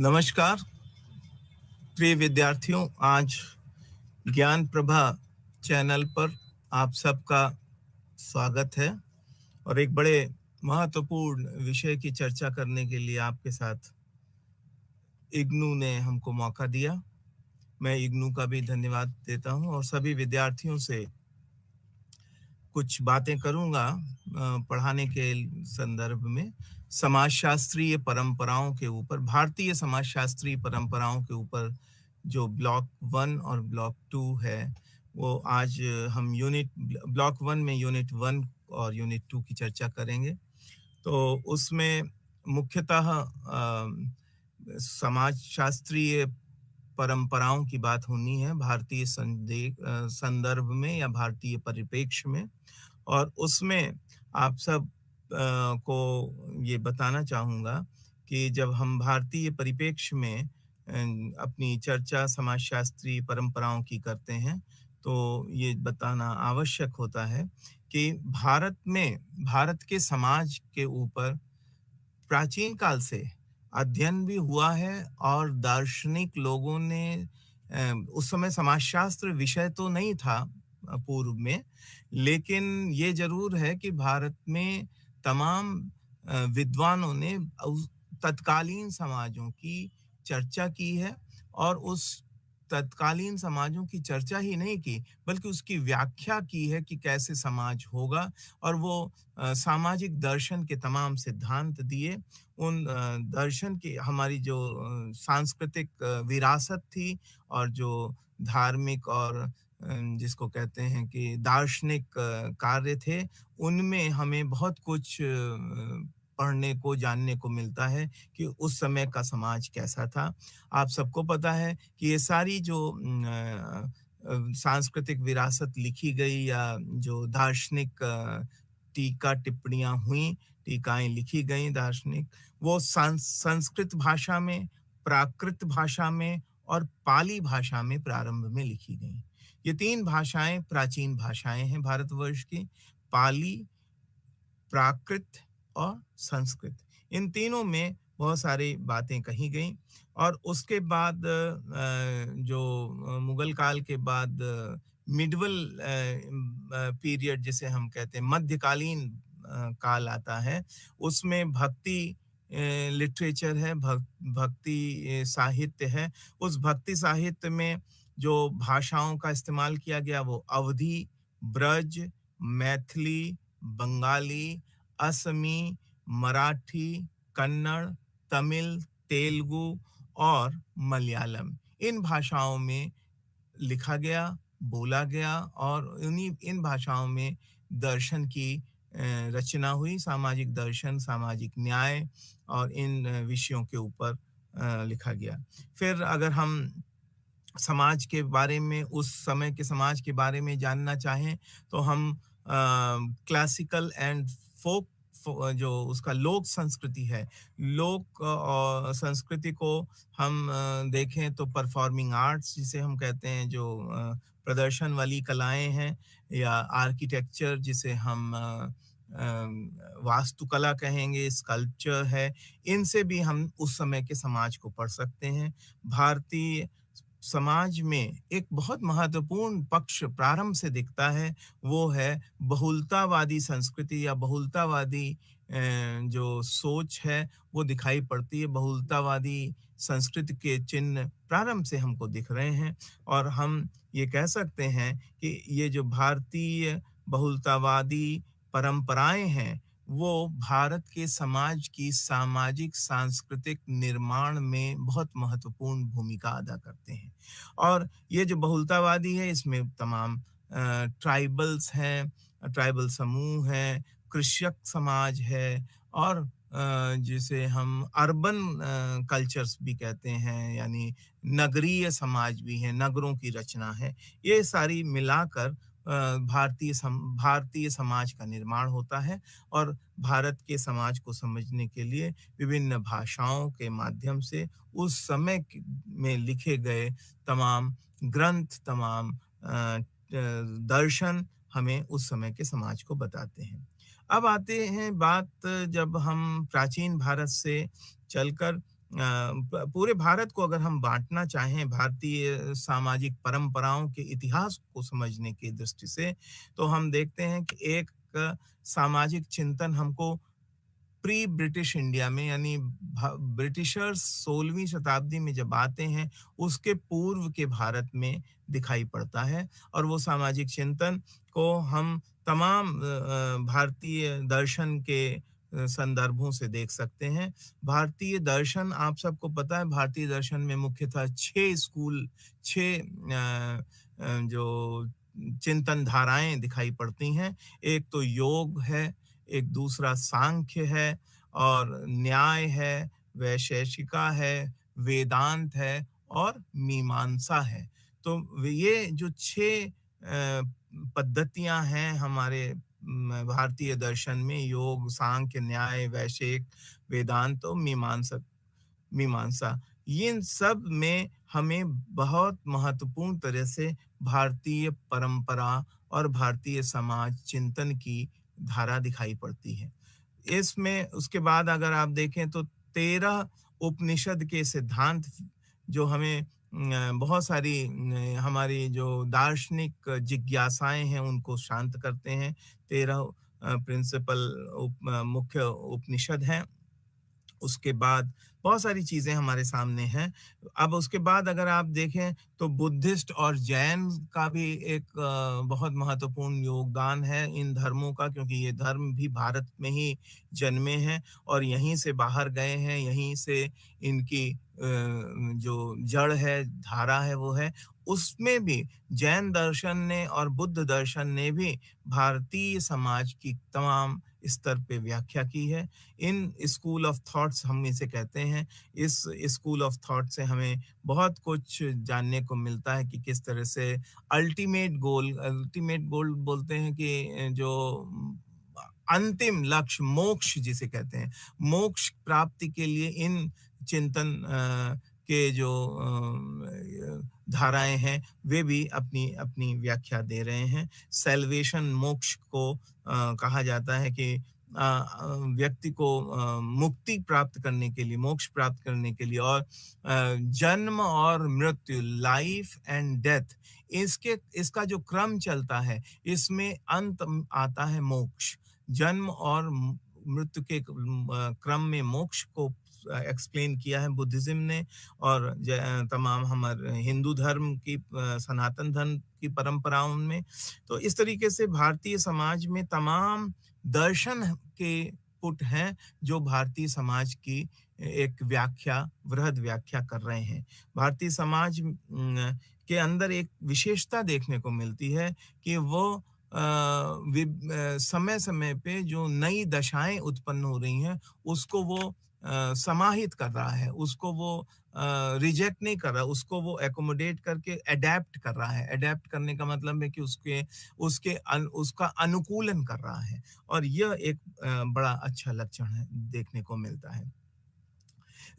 नमस्कार प्रिय विद्यार्थियों, आज ज्ञान प्रभा चैनल पर आप सबका स्वागत है और एक बड़े महत्वपूर्ण विषय की चर्चा करने के लिए आपके साथ इग्नू ने हमको मौका दिया। मैं इग्नू का भी धन्यवाद देता हूं और सभी विद्यार्थियों से कुछ बातें करूंगा पढ़ाने के संदर्भ में समाजशास्त्रीय परंपराओं के ऊपर, भारतीय समाजशास्त्रीय परंपराओं के ऊपर जो ब्लॉक 1 और ब्लॉक 2 है, वो आज हम ब्लॉक 1 में यूनिट 1 और यूनिट 2 की चर्चा करेंगे। तो उसमें मुख्यतः समाजशास्त्रीय परंपराओं की बात होनी है भारतीय संदर्भ में या भारतीय परिप्रेक्ष्य में, और उसमें आप सब को ये बताना चाहूँगा कि जब हम भारतीय परिप्रेक्ष्य में अपनी चर्चा समाजशास्त्रीय परंपराओं की करते हैं, तो ये बताना आवश्यक होता है कि भारत के समाज के ऊपर प्राचीन काल से अध्ययन भी हुआ है और दार्शनिक लोगों ने उस समय समाजशास्त्र विषय तो नहीं था पूर्व में, लेकिन ये जरूर है कि भारत में तमाम विद्वानों ने तत्कालीन समाजों की चर्चा की है और उस तत्कालीन समाजों की चर्चा ही नहीं की बल्कि उसकी व्याख्या की है कि कैसे समाज होगा, और वो सामाजिक दर्शन के तमाम सिद्धांत दिए। उन दर्शन की हमारी जो सांस्कृतिक विरासत थी और जो धार्मिक और जिसको कहते हैं कि दार्शनिक कार्य थे, उनमें हमें बहुत कुछ पढ़ने को, जानने को मिलता है कि उस समय का समाज कैसा था। आप सबको पता है कि ये सारी जो सांस्कृतिक विरासत लिखी गई या जो दार्शनिक टीका टिप्पणियां हुई, टीकाएं लिखी गई दार्शनिक, वो संस्कृत भाषा में, प्राकृत भाषा में और पाली भाषा में प्रारंभ में लिखी गई। ये 3 भाषाएं प्राचीन भाषाएं हैं भारतवर्ष की, पाली, प्राकृत और संस्कृत। इन तीनों में बहुत सारी बातें कही गई और उसके बाद जो मुगल काल के बाद मिडवल पीरियड जिसे हम कहते हैं, मध्यकालीन काल आता है, उसमें भक्ति लिटरेचर है, भक्ति साहित्य है। उस भक्ति साहित्य में जो भाषाओं का इस्तेमाल किया गया वो अवधी, ब्रज, मैथिली, बंगाली, असमी, मराठी, कन्नड़, तमिल, तेलुगु और मलयालम, इन भाषाओं में लिखा गया, बोला गया और इन भाषाओं में दर्शन की रचना हुई, सामाजिक दर्शन, सामाजिक न्याय और इन विषयों के ऊपर लिखा गया। फिर अगर हम समाज के बारे में, उस समय के समाज के बारे में जानना चाहें तो हम क्लासिकल एंड फोक जो उसका लोक संस्कृति है, लोक संस्कृति को हम देखें तो परफॉर्मिंग आर्ट्स जिसे हम कहते हैं, जो प्रदर्शन वाली कलाएं हैं, या आर्किटेक्चर जिसे हम वास्तुकला कहेंगे, स्कल्पचर है, इनसे भी हम उस समय के समाज को पढ़ सकते हैं। भारतीय समाज में एक बहुत महत्वपूर्ण पक्ष प्रारंभ से दिखता है, वो है बहुलतावादी संस्कृति या बहुलतावादी जो सोच है वो दिखाई पड़ती है। बहुलतावादी संस्कृति के चिन्ह प्रारंभ से हमको दिख रहे हैं और हम ये कह सकते हैं कि ये जो भारतीय बहुलतावादी परंपराएं हैं वो भारत के समाज की सामाजिक सांस्कृतिक निर्माण में बहुत महत्वपूर्ण भूमिका अदा करते हैं। और ये जो बहुलतावादी है, इसमें तमाम ट्राइबल्स हैं, ट्राइबल समूह हैं, कृषक समाज है और जिसे हम अर्बन कल्चर्स भी कहते हैं, यानी नगरीय समाज भी है, नगरों की रचना है। ये सारी मिलाकर भारतीय समाज का निर्माण होता है और भारत के समाज को समझने के लिए विभिन्न भाषाओं के माध्यम से उस समय में लिखे गए तमाम ग्रंथ, तमाम दर्शन हमें उस समय के समाज को बताते हैं। अब आते हैं बात, जब हम प्राचीन भारत से चलकर पूरे भारत को अगर हम बाँटना चाहें भारतीय सामाजिक परंपराओं के इतिहास को समझने की दृष्टि से, तो हम देखते हैं कि एक सामाजिक चिंतन हमको प्री ब्रिटिश इंडिया में यानी ब्रिटिशर्स 16वीं शताब्दी में जब आते हैं उसके पूर्व के भारत में दिखाई पड़ता है और वो सामाजिक चिंतन को हम तमाम भारतीय दर्शन के संदर्भों से देख सकते हैं। भारतीय दर्शन आप सबको पता है भारतीय दर्शन में मुख्यतः 6 स्कूल 6 जो चिंतन धाराएँ दिखाई पड़ती हैं। एक तो योग है, एक दूसरा सांख्य है और न्याय है, वैशेषिका है, वेदांत है और मीमांसा है। तो ये जो 6 पद्धतियाँ हैं हमारे भारतीय दर्शन में योग, सांख्य, न्याय, वैशेषिक, वेदांत और मीमांसा। इन सब में हमें बहुत महत्वपूर्ण तरह से भारतीय परंपरा और भारतीय समाज चिंतन की धारा दिखाई पड़ती है। इसमें उसके बाद अगर आप देखें तो 13 उपनिषद के सिद्धांत जो हमें बहुत सारी हमारी जो दार्शनिक जिज्ञासाएँ हैं उनको शांत करते हैं। 13 प्रिंसिपल मुख्य उपनिषद हैं। उसके बाद बहुत सारी चीज़ें हमारे सामने हैं। अब उसके बाद अगर आप देखें तो बुद्धिस्ट और जैन का भी एक बहुत महत्वपूर्ण योगदान है इन धर्मों का क्योंकि ये धर्म भी भारत में ही जन्मे हैं और यहीं से बाहर गए हैं, यहीं से इनकी जो जड़ है, धारा है वो है। उसमें भी जैन दर्शन ने और बुद्ध दर्शन ने भी भारतीय समाज की तमाम स्तर पे व्याख्या की है। इन स्कूल ऑफ थॉट्स हम इसे कहते हैं। इस स्कूल ऑफ थॉट से हमें बहुत कुछ जानने को मिलता है कि किस तरह से अल्टीमेट गोल बोलते हैं कि जो अंतिम लक्ष्य मोक्ष जिसे कहते हैं, मोक्ष प्राप्ति के लिए इन चिंतन के जो धाराएँ हैं, वे भी अपनी व्याख्या दे रहे हैं। सैल्वेशन मोक्ष को कहा जाता है कि व्यक्ति को मुक्ति प्राप्त करने के लिए, मोक्ष प्राप्त करने के लिए और जन्म और मृत्यु, लाइफ एंड डेथ इसका जो क्रम चलता है, इसमें अंत आता है मोक्ष। जन्म और मृत्यु के क्रम में मोक्ष को एक्सप्लेन किया है बुद्धिज्म ने और तमाम हमारे हिंदू धर्म की सनातन धर्म की परंपराओं में। तो इस तरीके से भारतीय समाज में तमाम दर्शन के पुट हैं जो भारतीय समाज की एक वृहद व्याख्या कर रहे हैं। भारतीय समाज के अंदर एक विशेषता देखने को मिलती है कि वो समय-समय पे जो नई दशाएँ उत्पन्न हो रही हैं, उसको वो समाहित कर रहा है, उसको वो रिजेक्ट नहीं कर रहा, उसको वो एक्कोमोडेट करके एडैप्ट कर रहा है। एडैप्ट करने का मतलब है कि उसका अनुकूलन कर रहा है और यह एक बड़ा अच्छा लक्षण है, देखने को मिलता है।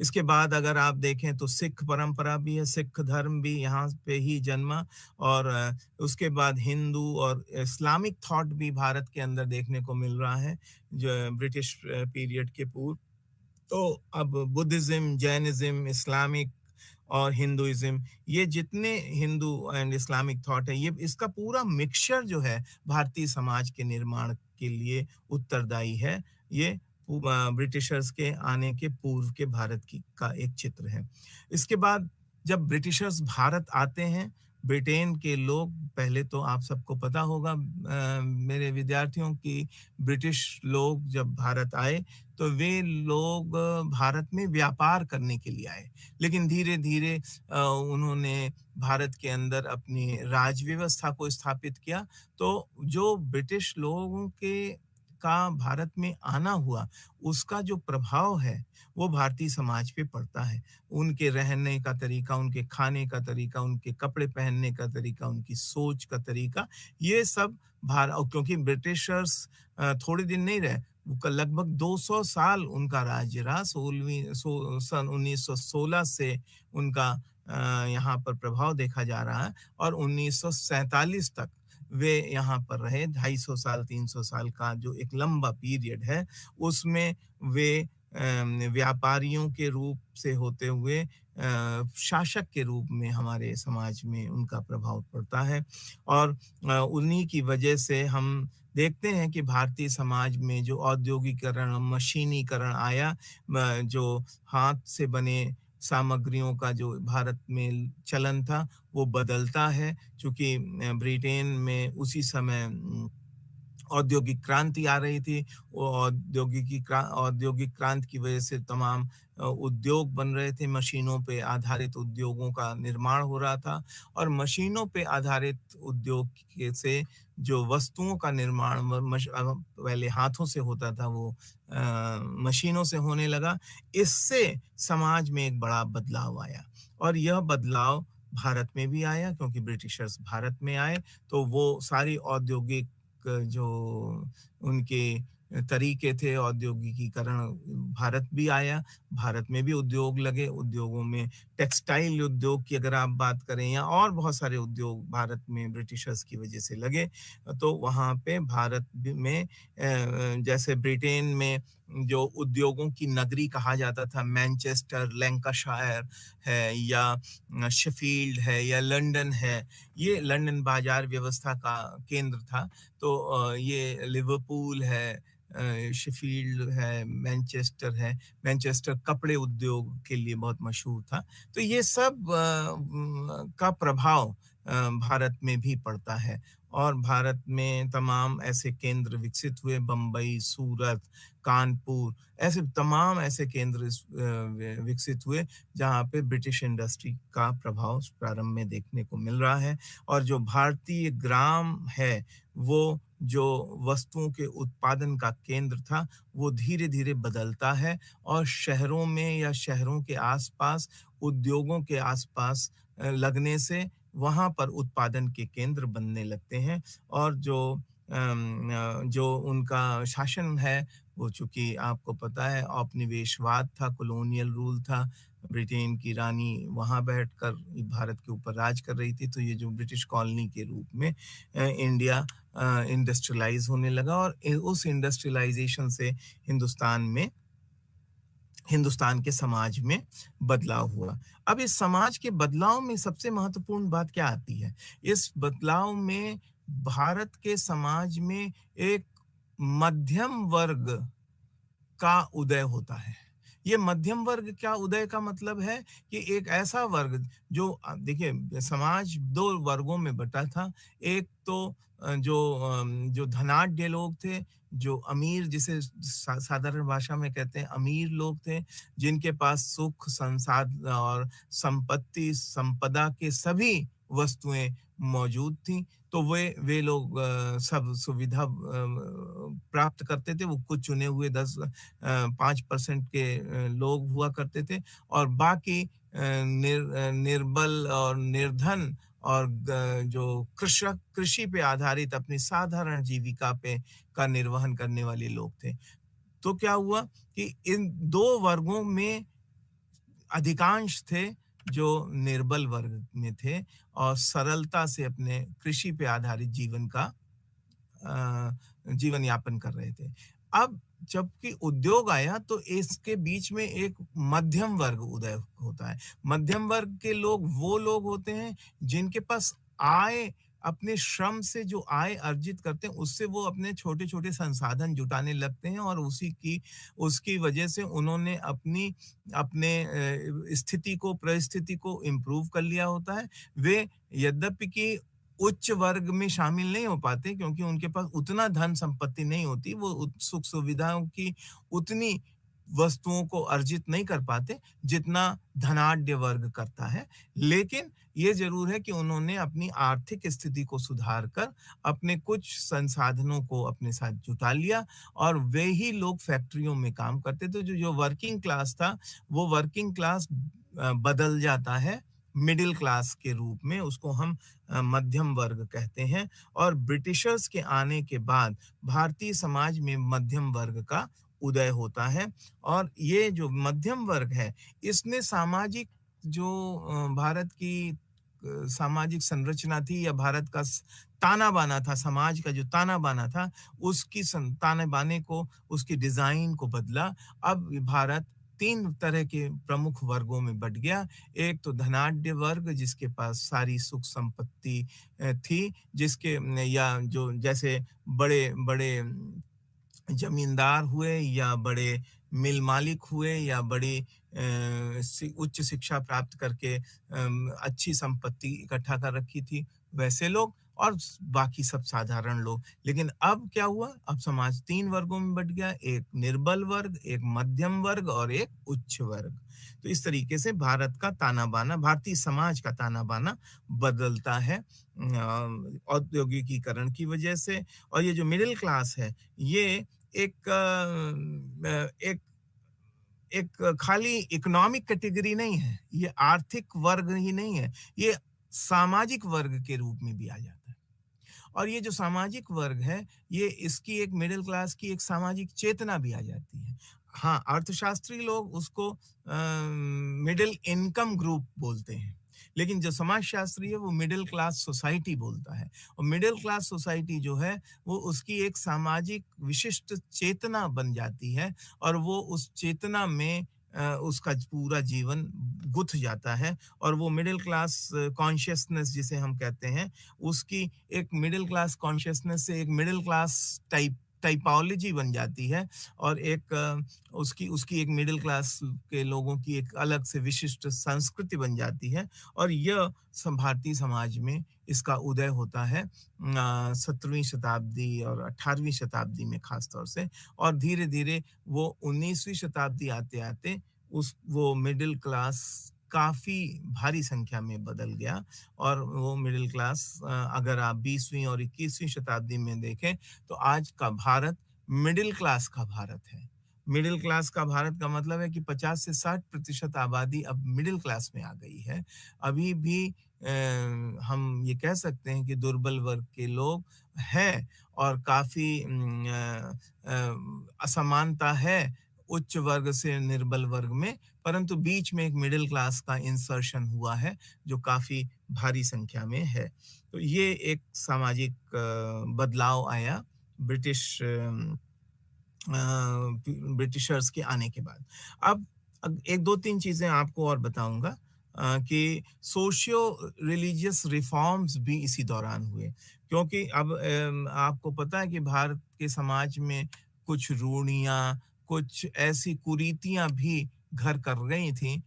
इसके बाद अगर आप देखें तो सिख परंपरा भी है, सिख धर्म भी यहाँ पे ही जन्मा और उसके बाद हिंदू और इस्लामिक थॉट भी भारत के अंदर देखने को मिल रहा है, जो ब्रिटिश पीरियड के पूर्व। तो अब बुद्धिज़्म, जैनिज़्म, इस्लामिक और हिंदुइज़्म ये जितने हिंदू एंड इस्लामिक थॉट है, ये इसका पूरा मिक्सचर जो है भारतीय समाज के निर्माण के लिए उत्तरदायी है। ये ब्रिटिशर्स के आने के पूर्व के भारत की का एक चित्र है। इसके बाद जब ब्रिटिशर्स भारत आते हैं, ब्रिटेन के लोग पहले तो आप सबको पता होगा मेरे विद्यार्थियों की ब्रिटिश लोग जब भारत आए तो वे लोग भारत में व्यापार करने के लिए आए। लेकिन धीरे-धीरे उन्होंने भारत के अंदर अपनी राज व्यवस्था को स्थापित किया। तो जो ब्रिटिश लोगों के का भारत में आना हुआ, उसका जो प्रभाव है, वो भारतीय समाज पे पड़ता है। उनके रहने का तरीका, उनके खाने का तरीका, उनके कपड़े पहनने का तरीका, उनकी सोच का तरीका, ये सब क्योंकि ब्रिटिशर्स थोड़े दिन नहीं रहे, लगभग 200 साल उनका राज्य रहा, सन 1916 से उनका यहाँ पर प्रभाव देखा जा रहा है और 1947 तक वे यहाँ पर रहे। 250 साल, 300 साल का जो एक लंबा पीरियड है, उसमें वे व्यापारियों के रूप से होते हुए शासक के रूप में हमारे समाज में उनका प्रभाव पड़ता है। और उन्हीं की वजह से हम देखते हैं कि भारतीय समाज में जो औद्योगिकरण, मशीनीकरण आया, जो हाथ से बने सामग्रियों का जो भारत में चलन था, वो बदलता है। चूँकि ब्रिटेन में उसी समय औद्योगिक क्रांति आ रही थी। वो औद्योगिक क्रांति की वजह से तमाम उद्योग बन रहे थे, मशीनों पे आधारित उद्योगों का निर्माण हो रहा था। और मशीनों पे आधारित उद्योग के से जो वस्तुओं का निर्माण पहले हाथों से होता था, वो मशीनों से होने लगा। इससे समाज में एक बड़ा बदलाव आया, और यह बदलाव भारत में भी आया क्योंकि ब्रिटिशर्स भारत में आए, तो वो सारी औद्योगिक जो उनके तरीके थे, औद्योगिकीकरण भारत भी आया, भारत में भी उद्योग लगे। उद्योगों में टेक्सटाइल उद्योग की अगर आप बात करें, या और बहुत सारे उद्योग भारत में ब्रिटिशर्स की वजह से लगे। तो वहाँ पे भारत में जैसे ब्रिटेन में जो उद्योगों की नगरी कहा जाता था, मैनचेस्टर, लैंकाशायर है, या शेफील्ड है, या लंदन है, ये लंदन बाजार व्यवस्था का केंद्र था। तो ये लिवरपूल है, शेफील्ड है, मैनचेस्टर है। मैनचेस्टर कपड़े उद्योग के लिए बहुत मशहूर था। तो ये सब का प्रभाव भारत में भी पड़ता है, और भारत में तमाम ऐसे केंद्र विकसित हुए, बम्बई, सूरत, कानपुर, ऐसे तमाम ऐसे केंद्र विकसित हुए जहाँ पे ब्रिटिश इंडस्ट्री का प्रभाव प्रारंभ में देखने को मिल रहा है। और जो भारतीय ग्राम है, वो जो वस्तुओं के उत्पादन का केंद्र था, वो धीरे-धीरे बदलता है, और शहरों में या शहरों के आसपास, उद्योगों के आसपास लगने से वहाँ पर उत्पादन के केंद्र बनने लगते हैं। और जो उनका शासन है, वो चूँकि आपको पता है औपनिवेशवाद था, कॉलोनियल रूल था। ब्रिटेन की रानी वहाँ बैठकर भारत के ऊपर राज कर रही थी, तो ये जो ब्रिटिश कॉलोनी के रूप में इंडिया इंडस्ट्रियलाइज़ होने लगा, और उस इंडस्ट्रियलाइज़ेशन से हिंदुस्तान में हिंदुस्तान के समाज में बदलाव हुआ। अब इस समाज के बदलाव में सबसे महत्वपूर्ण बात क्या आती है? इस बदलाव में भारत के समाज में एक मध्यम वर्ग का उदय होता है। ये मध्यम वर्ग का उदय का मतलब है कि एक ऐसा वर्ग जो देखिए, समाज 2 वर्गों में बँटा था। एक तो जो धनाढ्य लोग थे, जो अमीर, जिसे साधारण भाषा में कहते हैं अमीर लोग थे, जिनके पास सुख, और संपत्ति, संपदा के सभी वस्तुएँ मौजूद थीं। तो वे लोग सब सुविधा प्राप्त करते थे। वो कुछ चुने हुए 5% के लोग हुआ करते थे, और बाकी निर्बल और निर्धन, और जो कृषि पे आधारित अपनी साधारण जीविका पे का निर्वहन करने वाले लोग थे। तो क्या हुआ कि इन 2 वर्गों में अधिकांश थे जो निर्बल वर्ग में थे, और सरलता से अपने कृषि पे आधारित जीवन यापन कर रहे थे। अब जबकि उद्योग आया, तो इसके बीच में एक मध्यम वर्ग उदय होता है। मध्यम वर्ग के लोग वो लोग होते हैं जिनके पास आय, अपने श्रम से जो आय अर्जित करते हैं, उससे वो अपने छोटे-छोटे संसाधन जुटाने लगते हैं, और उसकी वजह से उन्होंने अपने स्थिति को, परिस्थिति को इम्प्रूव कर लिया होता है। वे यद्यपि कि उच्च वर्ग में शामिल नहीं हो पाते, क्योंकि उनके पास उतना धन संपत्ति नहीं होती, वो सुख सुविधाओं की उतनी वस्तुओं को अर्जित नहीं कर पाते, जितना धनाढ्य वर्ग करता है। लेकिन ये ज़रूर है कि उन्होंने अपनी आर्थिक स्थिति को सुधार कर अपने कुछ संसाधनों को अपने साथ जुटा लिया, और वे ही लोग फैक्ट्रियों में काम करते थे। जो वर्किंग क्लास था, वो वर्किंग क्लास बदल जाता है मिडल क्लास के रूप में, उसको हम मध्यम वर्ग कहते हैं। और ब्रिटिशर्स के आने के बाद भारतीय समाज में मध्यम वर्ग का उदय होता है, और ये जो मध्यम वर्ग है, इसने सामाजिक जो भारत की सामाजिक संरचना थी, या भारत का ताना-बाना था, समाज का जो ताना-बाना था, उसकी ताने-बाने को, उसकी डिज़ाइन को बदला। अब भारत 3 तरह के प्रमुख वर्गों में बँट गया। एक तो धनाढ्य वर्ग जिसके पास सारी सुख संपत्ति थी, जिसके या जो जैसे बड़े-बड़े जमींदार हुए या बड़े मिल मालिक हुए या बड़ी उच्च शिक्षा प्राप्त करके अच्छी संपत्ति इकट्ठा कर रखी थी, वैसे लोग और बाकी सब साधारण लोग। लेकिन अब क्या हुआ? अब समाज 3 वर्गों में बँट गया, एक निर्बल वर्ग, एक मध्यम वर्ग और एक उच्च वर्ग। तो इस तरीके से भारत का ताना-बाना, भारतीय समाज का ताना-बाना बदलता है औद्योगिकीकरण की वजह से। और ये जो मिडल क्लास है, ये एक एक एक खाली इकोनॉमिक कैटेगरी नहीं है, ये आर्थिक वर्ग ही नहीं है, ये सामाजिक वर्ग के रूप में भी आ जाता है। और ये जो सामाजिक वर्ग है, ये इसकी एक मिडल क्लास की एक सामाजिक चेतना भी आ जाती है। हाँ, अर्थशास्त्री लोग उसको मिडल इनकम ग्रुप बोलते हैं, लेकिन जो समाजशास्त्री है वो मिडल क्लास सोसाइटी बोलता है। और मिडल क्लास सोसाइटी जो है, वो उसकी एक सामाजिक विशिष्ट चेतना बन जाती है और वो उस चेतना में उसका पूरा जीवन गुँथ जाता है और वो मिडल क्लास कॉन्शियसनेस जिसे हम कहते हैं, उसकी एक मिडल क्लास कॉन्शियसनेस से एक मिडल क्लास टाइपोलॉजी बन जाती है और एक उसकी उसकी एक मिडल क्लास के लोगों की एक अलग से विशिष्ट संस्कृति बन जाती है और यह भारतीय समाज में इसका उदय होता है 17वीं शताब्दी और 18वीं शताब्दी में खास तौर से और धीरे-धीरे वो 19वीं शताब्दी आते-आते उस वो मिडल क्लास काफ़ी भारी संख्या में बदल गया और वो मिडल क्लास अगर आप 20वीं और 21वीं शताब्दी में देखें, तो आज का भारत मिडल क्लास का भारत है। मिडल क्लास का भारत का मतलब है कि 50 से 60% आबादी अब मिडल क्लास में आ गई है। अभी भी हम ये कह सकते हैं कि दुर्बल वर्ग के लोग हैं और काफ़ी असमानता है उच्च वर्ग से निर्बल वर्ग में, परंतु बीच में एक मिडल क्लास का इंसर्शन हुआ है, जो काफ़ी भारी संख्या में है। तो ये एक सामाजिक बदलाव आया ब्रिटिश ब्रिटिशर्स के आने के बाद। अब 1-2-3 चीज़ें आपको और बताऊँगा कि सोशियो रिलीजियस रिफॉर्म्स भी इसी दौरान हुए। क्योंकि अब आपको पता है कि भारत के समाज में कुछ रूढ़ियाँ, कुछ ऐसी कुरीतियाँ भी घर कर गई थीं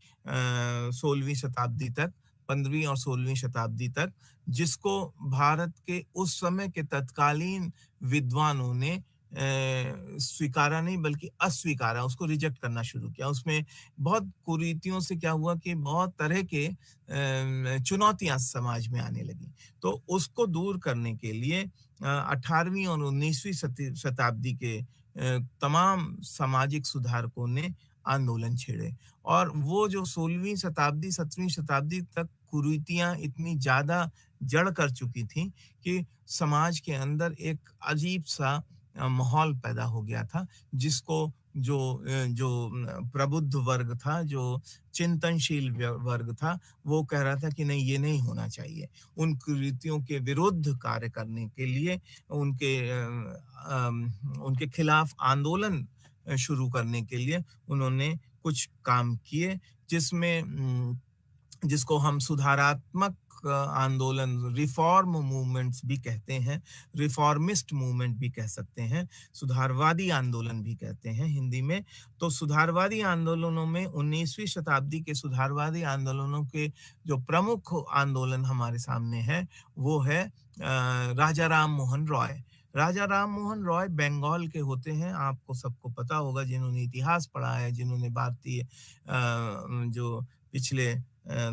16वीं शताब्दी तक, 15वीं और 16वीं शताब्दी तक, जिसको भारत के उस समय के तत्कालीन विद्वानों ने स्वीकारा नहीं बल्कि अस्वीकारा, उसको रिजेक्ट करना शुरू किया। उसमें बहुत कुरीतियों से क्या हुआ कि बहुत तरह के चुनौतियाँ समाज में आने लगी। तो उसको दूर करने के लिए 18वीं और 19वीं शताब्दी के तमाम सामाजिक सुधारकों ने आंदोलन छेड़े और वो जो 16वीं शताब्दी, 17वीं शताब्दी तक कुरीतियाँ इतनी ज़्यादा जड़ कर चुकी थीं कि समाज के अंदर एक अजीब-सा माहौल पैदा हो गया था, जिसको जो प्रबुद्ध वर्ग था, जो चिंतनशील वर्ग था, वो कह रहा था कि नहीं, ये नहीं होना चाहिए। उन कुरीतियों के विरुद्ध कार्य करने के लिए उनके खिलाफ आंदोलन शुरू करने के लिए उन्होंने कुछ काम किए, जिसमें जिसको हम सुधारात्मक आंदोलन रिफॉर्म मूवमेंट्स भी कहते हैं, रिफॉर्मिस्ट मूवमेंट भी कह सकते हैं, सुधारवादी आंदोलन भी कहते हैं हिंदी में। तो सुधारवादी आंदोलनों में 19वीं शताब्दी के सुधारवादी आंदोलनों के जो प्रमुख आंदोलन हमारे सामने है, वो है राजा राम मोहन रॉय। राजा राम मोहन रॉय बंगाल के होते हैं, आपको सबको पता होगा जिन्होंने इतिहास पढ़ा है, जिन्होंने भारतीय जो पिछले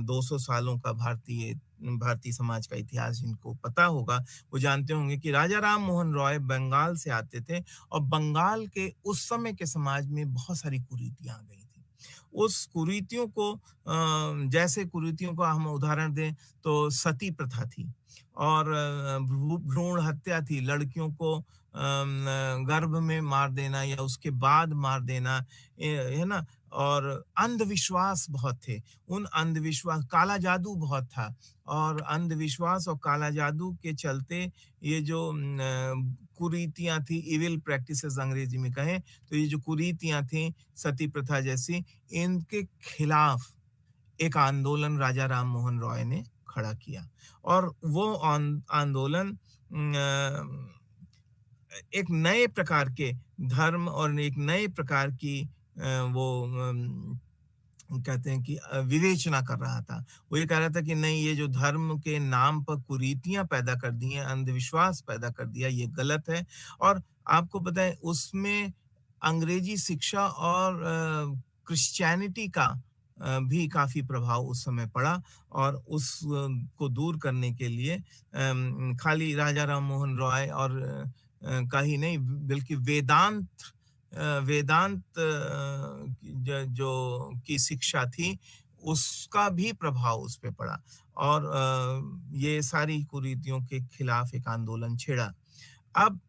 200 सालों का भारतीय समाज का इतिहास जिनको पता होगा, वो जानते होंगे कि राजा राम मोहन रॉय बंगाल से आते थे और बंगाल के उस समय के समाज में बहुत सारी कुरीतियाँ आ गई थी। उस कुरीतियों को जैसे कुरीतियों का हम उदाहरण दें तो सती प्रथा थी और भ्रूण हत्या थी, लड़कियों को गर्भ में मार देना या उसके बाद मार देना, है ना? और अंधविश्वास बहुत थे। उन अंधविश्वास काला जादू बहुत था और अंधविश्वास और काला जादू के चलते ये जो कुरीतियाँ थी, इविल प्रैक्टिसेस अंग्रेजी में कहें, तो ये जो कुरीतियाँ थीं, सती प्रथा जैसी, इनके खिलाफ एक आंदोलन राजा राम मोहन रॉय ने खड़ा किया और वो आंदोलन एक नए प्रकार के धर्म और एक नए प्रकार की वो कहते हैं कि विवेचना कर रहा था। वो ये कह रहा था कि नहीं, ये जो धर्म के नाम पर कुरीतियाँ पैदा कर दी हैं, अंधविश्वास पैदा कर दिया, ये गलत है। और आपको पता है उसमें अंग्रेजी शिक्षा और क्रिश्चियनिटी का भी काफ़ी प्रभाव उस समय पड़ा और को दूर करने के लिए खाली राजा राम मोहन रॉय और का ही नहीं, बल्कि वेदांत जो की शिक्षा थी, उसका भी प्रभाव उस पे पड़ा और ये सारी कुरीतियों के खिलाफ एक आंदोलन छेड़ा। अब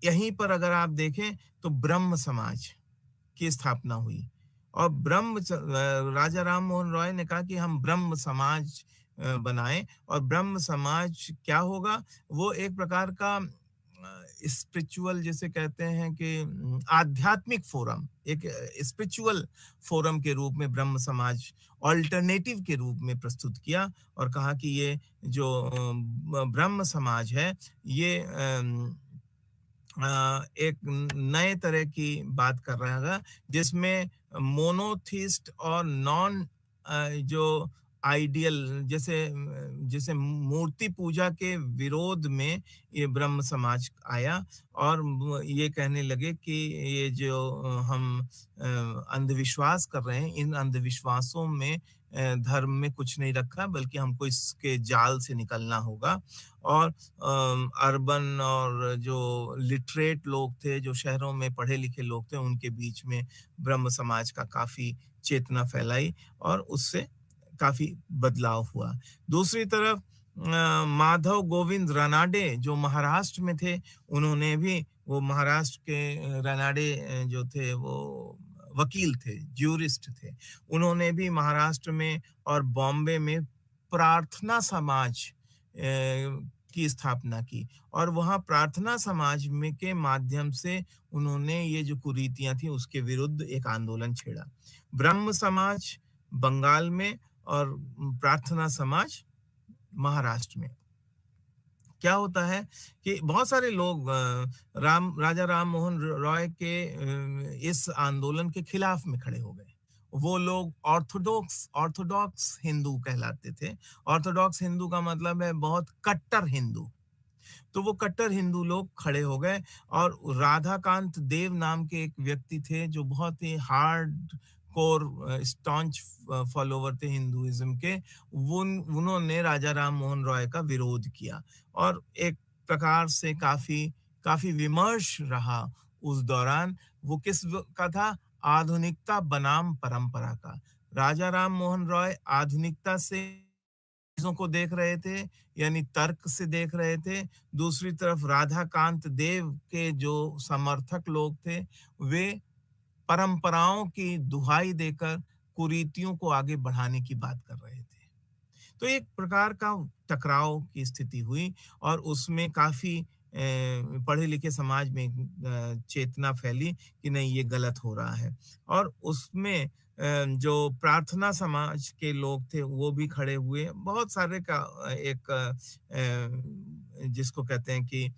यहीं पर अगर आप देखें तो ब्रह्म समाज की स्थापना हुई और राजा राम मोहन रॉय ने कहा कि हम ब्रह्म समाज बनाएं और ब्रह्म समाज क्या होगा, वो एक प्रकार का स्पिरिचुअल जिसे कहते हैं कि आध्यात्मिक फोरम, एक स्पिरिचुअल फोरम के रूप में ब्रह्म समाज ऑल्टरनेटिव के रूप में प्रस्तुत किया और कहा कि ये जो ब्रह्म समाज है, ये एक नए तरह की बात कर रहा है जिसमें मोनोथिस्ट और नॉन जो आइडियल जैसे जैसे मूर्ति पूजा के विरोध में ये ब्रह्म समाज आया और ये कहने लगे कि ये जो हम अंधविश्वास कर रहे हैं, इन अंधविश्वासों में धर्म में कुछ नहीं रखा, बल्कि हमको इसके जाल से निकलना होगा। और अर्बन और जो लिटरेट लोग थे, जो शहरों में पढ़े लिखे लोग थे, उनके बीच में ब्रह्म समाज का काफ़ी चेतना फैलाई और उससे काफ़ी बदलाव हुआ। दूसरी तरफ माधव गोविंद रानाडे जो महाराष्ट्र में थे, उन्होंने भी वो महाराष्ट्र के रानाडे जो थे वो वकील थे, ज्यूरिस्ट थे। उन्होंने भी महाराष्ट्र में और बॉम्बे में प्रार्थना समाज की स्थापना की और वहाँ प्रार्थना समाज में के माध्यम से उन्होंने ये जो कुरीतियाँ थी उसके विरुद्ध एक आंदोलन छेड़ा। ब्रह्म समाज बंगाल में और प्रार्थना समाज महाराष्ट्र में। क्या होता है कि बहुत सारे लोग राजा राम मोहन रॉय के इस आंदोलन के खिलाफ में खड़े हो गए। वो लोग ऑर्थोडॉक्स ऑर्थोडॉक्स हिंदू कहलाते थे। ऑर्थोडॉक्स हिंदू का मतलब है बहुत कट्टर हिंदू। तो वो कट्टर हिंदू लोग खड़े हो गए और राधाकांत देव नाम के एक व्यक्ति थे जो बहुत ही हार्ड कोर स्टॉन्च फॉलोवर थे हिंदुइज्म के। उन्होंने राजा राम मोहन रॉय का विरोध किया और एक प्रकार से काफी काफी विमर्श रहा उस दौरान। वो किस का था? आधुनिकता बनाम परंपरा का। राजा राम मोहन रॉय आधुनिकता से चीज़ों को देख रहे थे, यानी तर्क से देख रहे थे। दूसरी तरफ राधाकांत देव के जो समर्थक लोग थे, वे परंपराओं की दुहाई देकर कुरीतियों को आगे बढ़ाने की बात कर रहे थे। तो एक प्रकार का टकराव की स्थिति हुई और उसमें काफ़ी पढ़े लिखे समाज में चेतना फैली कि नहीं, ये गलत हो रहा है। और उसमें जो प्रार्थना समाज के लोग थे वो भी खड़े हुए। बहुत सारे का एक जिसको कहते हैं कि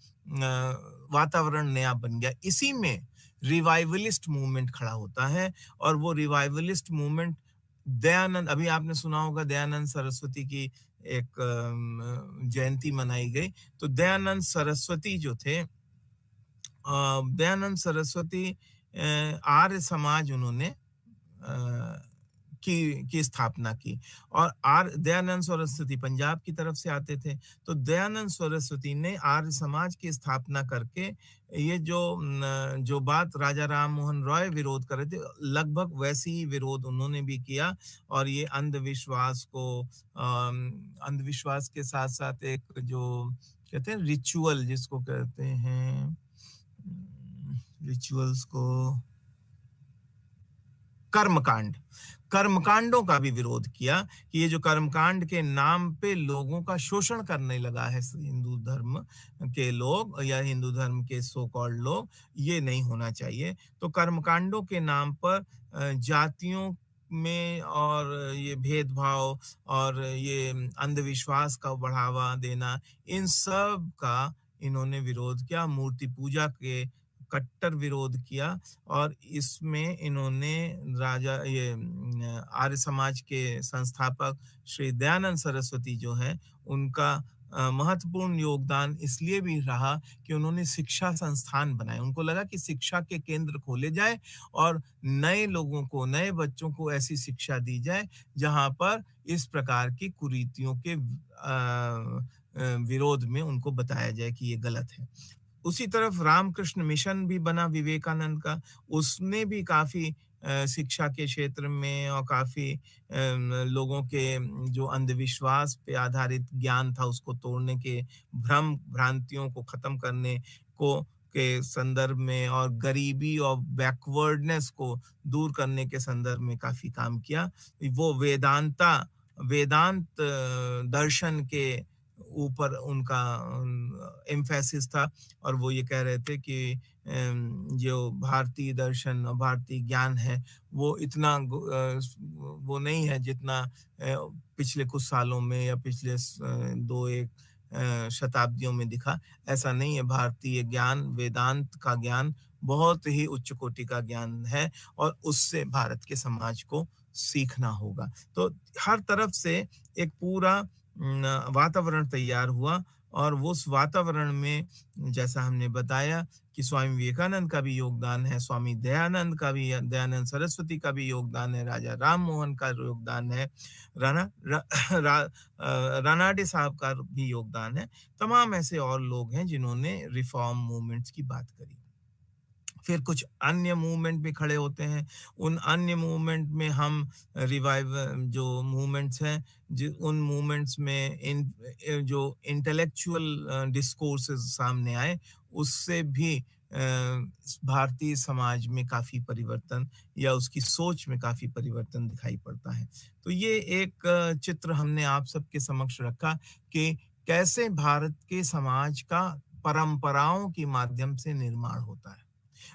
वातावरण नया बन गया। इसी में रिवाइवलिस्ट मूवमेंट खड़ा होता है और वो रिवाइवलिस्ट मूवमेंट दयानंद, अभी आपने सुना होगा दयानंद सरस्वती की एक जयंती मनाई गई। तो दयानंद सरस्वती जो थे, दयानंद सरस्वती आर्य समाज उन्होंने की स्थापना की और दयानंद सरस्वती पंजाब की तरफ से आते थे। तो दयानंद सरस्वती ने आर्य समाज की स्थापना करके ये जो बात राजा राम मोहन रॉय विरोध कर रहे थे, लगभग वैसी ही विरोध उन्होंने भी किया और ये अंधविश्वास के साथ साथ एक जो कहते हैं रिचुअल, जिसको कहते हैं रिचुअल्स को कर्मकांड, कर्मकांडों का भी विरोध किया कि ये जो कर्मकांड के नाम पे लोगों का शोषण करने लगा है हिंदू धर्म के लोग या हिंदू धर्म के सो कॉल्ड लोग, ये नहीं होना चाहिए। तो कर्मकांडों के नाम पर जातियों में और ये भेदभाव और ये अंधविश्वास का बढ़ावा देना, इन सब का इन्होंने विरोध किया। मूर्ति पूजा के कट्टर विरोध किया और इसमें इन्होंने राजा ये आर्य समाज के संस्थापक श्री दयानंद सरस्वती जो हैं, उनका महत्वपूर्ण योगदान इसलिए भी रहा कि उन्होंने शिक्षा संस्थान बनाए। उनको लगा कि शिक्षा के केंद्र खोले जाए और नए लोगों को, नए बच्चों को ऐसी शिक्षा दी जाए, जहाँ पर इस प्रकार की कुरीतियों के विरोध में उनको बताया जाए कि ये गलत है। उसी तरफ रामकृष्ण मिशन भी बना विवेकानंद का, उसने भी काफ़ी शिक्षा के क्षेत्र में और काफ़ी लोगों के जो अंधविश्वास पे आधारित ज्ञान था उसको तोड़ने के, भ्रम भ्रांतियों को ख़त्म करने को के संदर्भ में और गरीबी और बैकवर्डनेस को दूर करने के संदर्भ में काफ़ी काम किया। वो वेदांत दर्शन के ऊपर उनका एम्फेसिस था और वो ये कह रहे थे कि जो भारतीय दर्शन और भारतीय ज्ञान है वो इतना वो नहीं है जितना पिछले कुछ सालों में या पिछले 2-1 शताब्दियों में दिखा। ऐसा नहीं है, भारतीय ज्ञान, वेदांत का ज्ञान बहुत ही उच्च कोटि का ज्ञान है और उससे भारत के समाज को सीखना होगा। तो हर तरफ से एक पूरा वातावरण तैयार हुआ और वो उस वातावरण में जैसा हमने बताया कि स्वामी विवेकानंद का भी योगदान है, स्वामी दयानंद का भी, दयानंद सरस्वती का भी योगदान है, राजा राम मोहन का योगदान है, राणा रानाडे साहब का भी योगदान है। तमाम ऐसे और लोग हैं जिन्होंने रिफॉर्म मूवमेंट्स की बात करी। फिर कुछ अन्य मूवमेंट भी खड़े होते हैं। उन अन्य मूवमेंट में हम रिवाइव जो मूवमेंट्स हैं, उन मूवमेंट्स में जो इंटेलेक्चुअल डिस्कोर्सेस सामने आए, उससे भी भारतीय समाज में काफ़ी परिवर्तन या उसकी सोच में काफ़ी परिवर्तन दिखाई पड़ता है। तो ये एक चित्र हमने आप सबके समक्ष रखा कि कैसे भारत के समाज का परंपराओं के माध्यम से निर्माण होता है।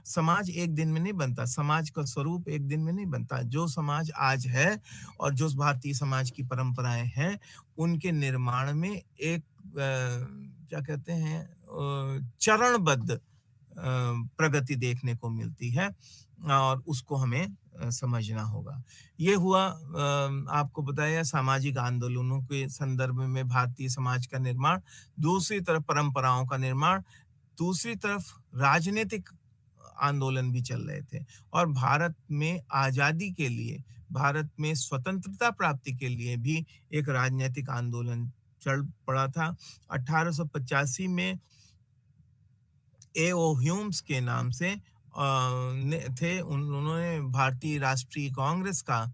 समाज एक दिन में नहीं बनता, समाज का स्वरूप एक दिन में नहीं बनता। जो समाज आज है और जो भारतीय समाज की परंपराएं हैं, उनके निर्माण में एक क्या कहते हैं चरणबद्ध प्रगति देखने को मिलती है और उसको हमें समझना होगा। ये हुआ आपको बताया सामाजिक आंदोलनों के संदर्भ में भारतीय समाज का निर्माण, दूसरी तरफ परंपराओं का निर्माण, दूसरी तरफ राजनीतिक आंदोलन भी चल रहे थे और भारत में आज़ादी के लिए, भारत में स्वतंत्रता प्राप्ति के लिए भी एक राजनीतिक आंदोलन चल पड़ा था। 1885 में ए.ओ. ह्यूम्स के नाम से उन्होंने भारतीय राष्ट्रीय कांग्रेस का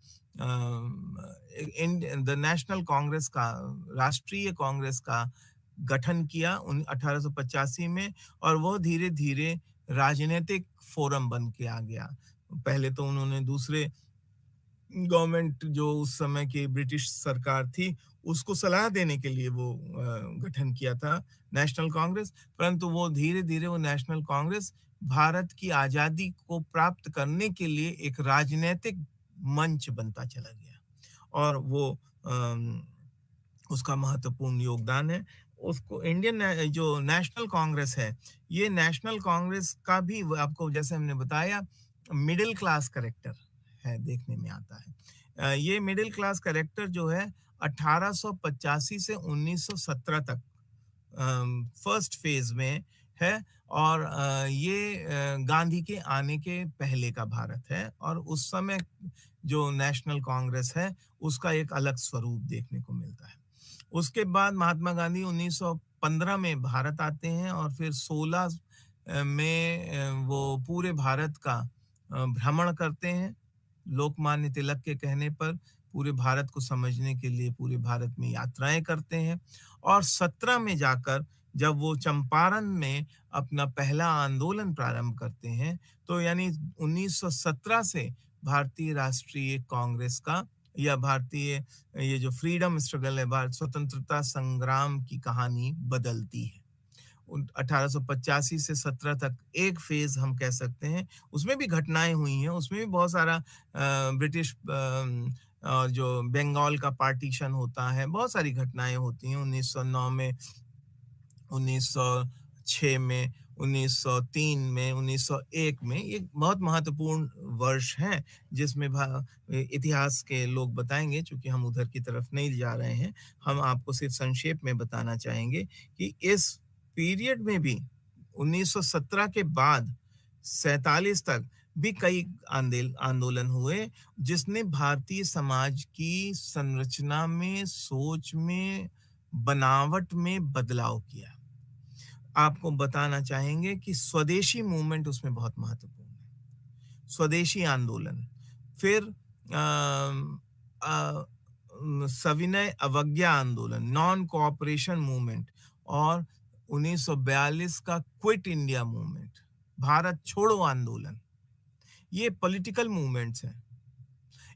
द नेशनल कांग्रेस का, राष्ट्रीय कांग्रेस का गठन किया 1885 में और वो धीरे-धीरे राजनीतिक फोरम बन के आ गया। पहले तो उन्होंने दूसरे गवर्नमेंट जो उस समय की ब्रिटिश सरकार थी, उसको सलाह देने के लिए वो गठन किया था नेशनल कांग्रेस, परंतु वो धीरे-धीरे वो नेशनल कांग्रेस भारत की आज़ादी को प्राप्त करने के लिए एक राजनीतिक मंच बनता चला गया और वो उसका महत्वपूर्ण योगदान है। उसको इंडियन जो नेशनल कांग्रेस है, ये नेशनल कांग्रेस का भी आपको जैसे हमने बताया मिडिल क्लास कैरेक्टर है, देखने में आता है। ये मिडिल क्लास कैरेक्टर जो है 1885 से 1917 तक फर्स्ट फेज में है और ये गांधी के आने के पहले का भारत है और उस समय जो नेशनल कांग्रेस है उसका एक अलग स्वरूप देखने को मिलता है। उसके बाद महात्मा गांधी 1915 में भारत आते हैं और फिर 16 में वो पूरे भारत का भ्रमण करते हैं। लोकमान्य तिलक के कहने पर पूरे भारत को समझने के लिए पूरे भारत में यात्राएं करते हैं और 17 में जाकर जब वो चंपारण में अपना पहला आंदोलन प्रारंभ करते हैं, तो यानी 1917 से भारतीय राष्ट्रीय कांग्रेस का या भारतीय ये जो फ्रीडम स्ट्रगल है, भारत स्वतंत्रता संग्राम की कहानी बदलती है। 1885 से 17 तक एक फेज हम कह सकते हैं, उसमें भी घटनाएं हुई हैं, उसमें भी बहुत सारा ब्रिटिश जो बंगाल का पार्टीशन होता है, बहुत सारी घटनाएं होती हैं। 1909 में, 1906 में, 1903 में, 1901 में, ये बहुत महत्वपूर्ण वर्ष हैं जिसमें इतिहास के लोग बताएंगे। चूंकि हम उधर की तरफ नहीं जा रहे हैं, हम आपको सिर्फ संक्षेप में बताना चाहेंगे कि इस पीरियड में भी 1917 के बाद 47 तक भी कई आंदोलन हुए, जिसने भारतीय समाज की संरचना में, सोच में, बनावट में बदलाव किया। आपको बताना चाहेंगे कि स्वदेशी मूवमेंट उसमें बहुत महत्वपूर्ण है। स्वदेशी आंदोलन, फिर सविनय अवज्ञा आंदोलन, नॉन कोऑपरेशन मूवमेंट, और 1942 का क्विट इंडिया मूवमेंट, भारत छोड़ो आंदोलन, ये पॉलिटिकल मूवमेंट्स हैं।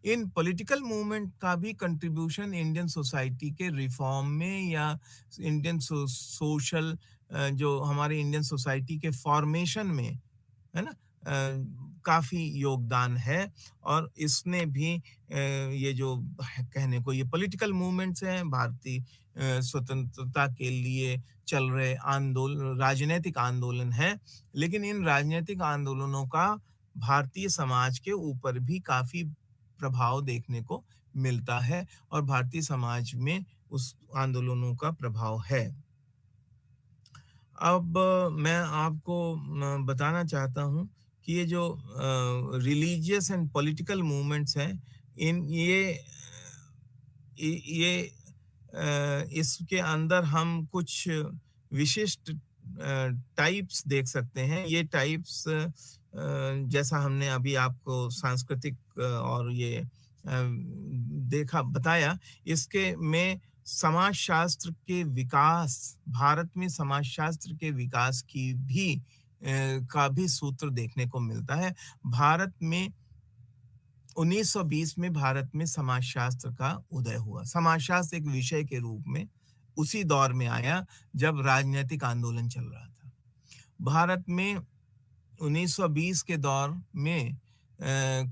इन पॉलिटिकल मूवमेंट का भी कंट्रीब्यूशन इंडियन सोसाइटी के रिफॉर्म में या इंडियन सोशल जो हमारे इंडियन सोसाइटी के फॉर्मेशन में, है ना, काफी योगदान है। और इसने भी ये जो कहने को ये पॉलिटिकल मूवमेंट्स हैं, भारतीय स्वतंत्रता के लिए चल रहे आंदोलन, राजनीतिक आंदोलन है, लेकिन इन राजनीतिक आंदोलनों का भारतीय समाज के ऊपर भी काफी प्रभाव देखने को मिलता है, और भारतीय समाज में उस आंदोलनों का प्रभाव है। अब मैं आपको बताना चाहता हूँ कि ये जो रिलीजियस एंड पॉलिटिकल मूवमेंट्स हैं, इन ये इसके अंदर हम कुछ विशिष्ट टाइप्स देख सकते हैं। ये टाइप्स जैसा हमने अभी आपको सांस्कृतिक और ये देखा बताया, इसके में समाजशास्त्र के विकास, भारत में समाजशास्त्र के विकास की भी का भी सूत्र देखने को मिलता है। भारत में 1920 में भारत में समाजशास्त्र का उदय हुआ। समाजशास्त्र एक विषय के रूप में उसी दौर में आया जब राजनीतिक आंदोलन चल रहा था। भारत में 1920 के दौर में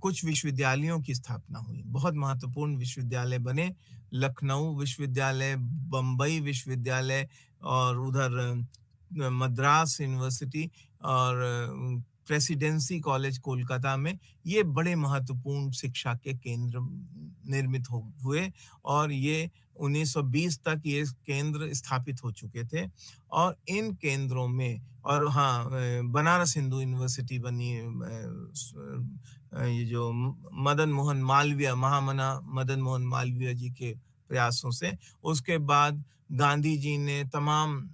कुछ विश्वविद्यालयों की स्थापना हुई, बहुत महत्वपूर्ण विश्वविद्यालय बने। लखनऊ विश्वविद्यालय, बम्बई विश्वविद्यालय, और उधर मद्रास यूनिवर्सिटी और प्रेसिडेंसी कॉलेज कोलकाता में, ये बड़े महत्वपूर्ण शिक्षा के केंद्र निर्मित हुए, और ये 1920 तक ये केंद्र स्थापित हो चुके थे। और इन केंद्रों में, और हाँ, बनारस हिंदू यूनिवर्सिटी बनी, ये जो मदन मोहन मालवीय, महामना मदन मोहन मालवीय जी के प्रयासों से। उसके बाद गांधी जी ने तमाम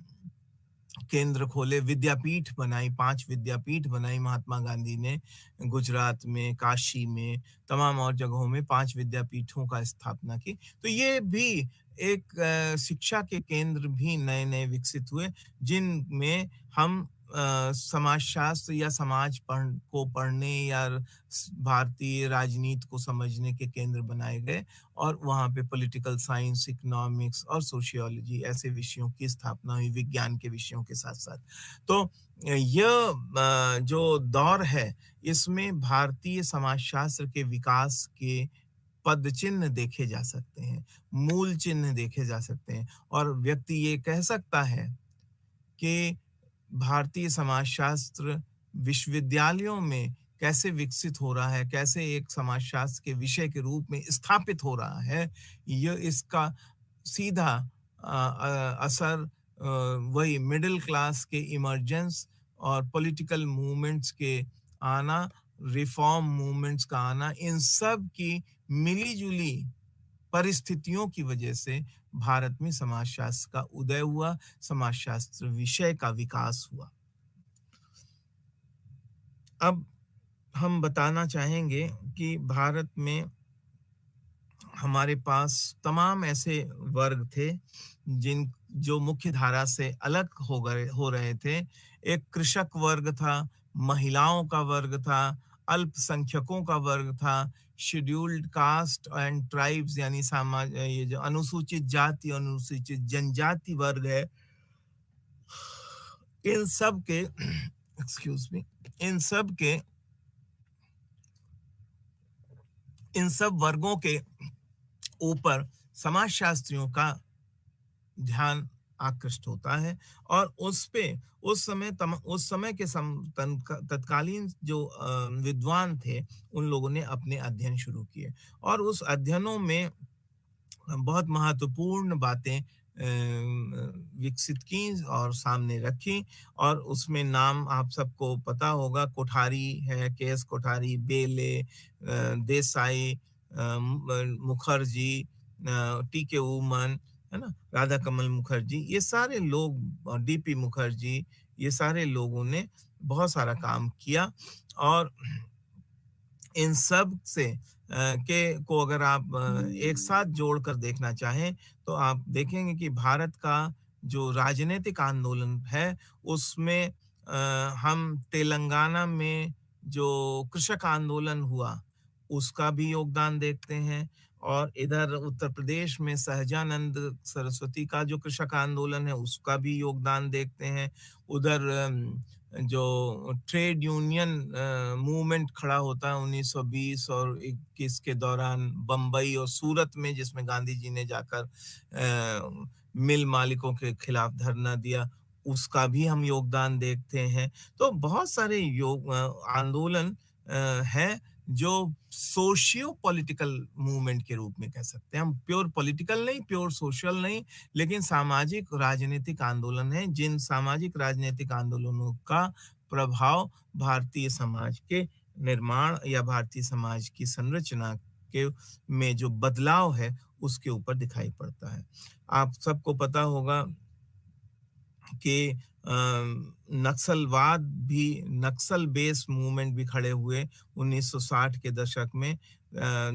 केंद्र खोले, विद्यापीठ बनाई, 5 विद्यापीठ बनाई महात्मा गांधी ने, गुजरात में, काशी में, तमाम और जगहों में 5 विद्यापीठों का स्थापना की। तो ये भी एक शिक्षा के केंद्र भी नए-नए विकसित हुए, जिनमें हम समाजशास्त्र या समाज को पढ़ने या भारतीय राजनीति को समझने के केंद्र बनाए गए, और वहाँ पे पॉलिटिकल साइंस, इकोनॉमिक्स और सोशियोलॉजी ऐसे विषयों की स्थापना हुई, विज्ञान के विषयों के साथ-साथ। तो यह जो दौर है, इसमें भारतीय समाजशास्त्र के विकास के पद चिन्ह देखे जा सकते हैं, मूल चिन्ह देखे जा सकते हैं, और व्यक्ति ये कह सकता है कि भारतीय समाजशास्त्र विश्वविद्यालयों में कैसे विकसित हो रहा है, कैसे एक समाजशास्त्र के विषय के रूप में स्थापित हो रहा है, ये इसका सीधा असर वही मिडिल क्लास के इमर्जेंस और पॉलिटिकल मूवमेंट्स के आना, रिफॉर्म मूवमेंट्स का आना, इन सब की मिली-जुली परिस्थितियों की वजह से भारत में समाजशास्त्र का उदय हुआ, समाजशास्त्र विषय का विकास हुआ। अब हम बताना चाहेंगे कि भारत में हमारे पास तमाम ऐसे वर्ग थे जो मुख्य धारा से अलग हो रहे थे। एक कृषक वर्ग था, महिलाओं का वर्ग था, अल्पसंख्यकों का वर्ग था, शेड्यूल्ड कास्ट एंड ट्राइब्स यानी समाज, ये जो अनुसूचित जाति, अनुसूचित जनजाति वर्ग है, इन सब के एक्सक्यूज मी, इन सब के इन सब वर्गों के ऊपर समाजशास्त्रियों का ध्यान आकृष्ट होता है और उस पे उस समय के तत्कालीन जो विद्वान थे, उन लोगों ने अपने अध्ययन शुरू किए और उस अध्ययनों में बहुत महत्वपूर्ण बातें विकसित की और सामने रखी और उसमें नाम आप सबको पता होगा, कोठारी है, के.एस. कोठारी, बेले, देसाई, मुखर्जी, टी.के. ऊमन, है ना, राधा कमल मुखर्जी, ये सारे लोग, डी.पी. मुखर्जी, ये सारे लोगों ने बहुत सारा काम किया और इन सब से के को अगर आप एक साथ जोड़कर देखना चाहें, तो आप देखेंगे कि भारत का जो राजनीतिक आंदोलन है, उसमें हम तेलंगाना में जो कृषक आंदोलन हुआ, उसका भी योगदान देखते हैं और इधर उत्तर प्रदेश में सहजानंद सरस्वती का जो कृषक आंदोलन है, उसका भी योगदान देखते हैं। उधर जो ट्रेड यूनियन मूवमेंट खड़ा होता है 1920 और 21 के दौरान बंबई और सूरत में, जिसमें गांधी जी ने जाकर मिल मालिकों के खिलाफ धरना दिया, उसका भी हम योगदान देखते हैं। तो बहुत सारे आंदोलन हैं जो सोशियो पॉलिटिकल मूवमेंट के रूप में कह सकते हैं हम, प्योर पॉलिटिकल नहीं, प्योर सोशल नहीं, लेकिन सामाजिक राजनीतिक आंदोलन है, जिन सामाजिक राजनीतिक आंदोलनों का प्रभाव भारतीय समाज के निर्माण या भारतीय समाज की संरचना के में जो बदलाव है, उसके ऊपर दिखाई पड़ता है। आप सबको पता होगा कि नक्सलवाद भी, नक्सल बेस्ड मूवमेंट भी खड़े हुए 1960 के दशक में,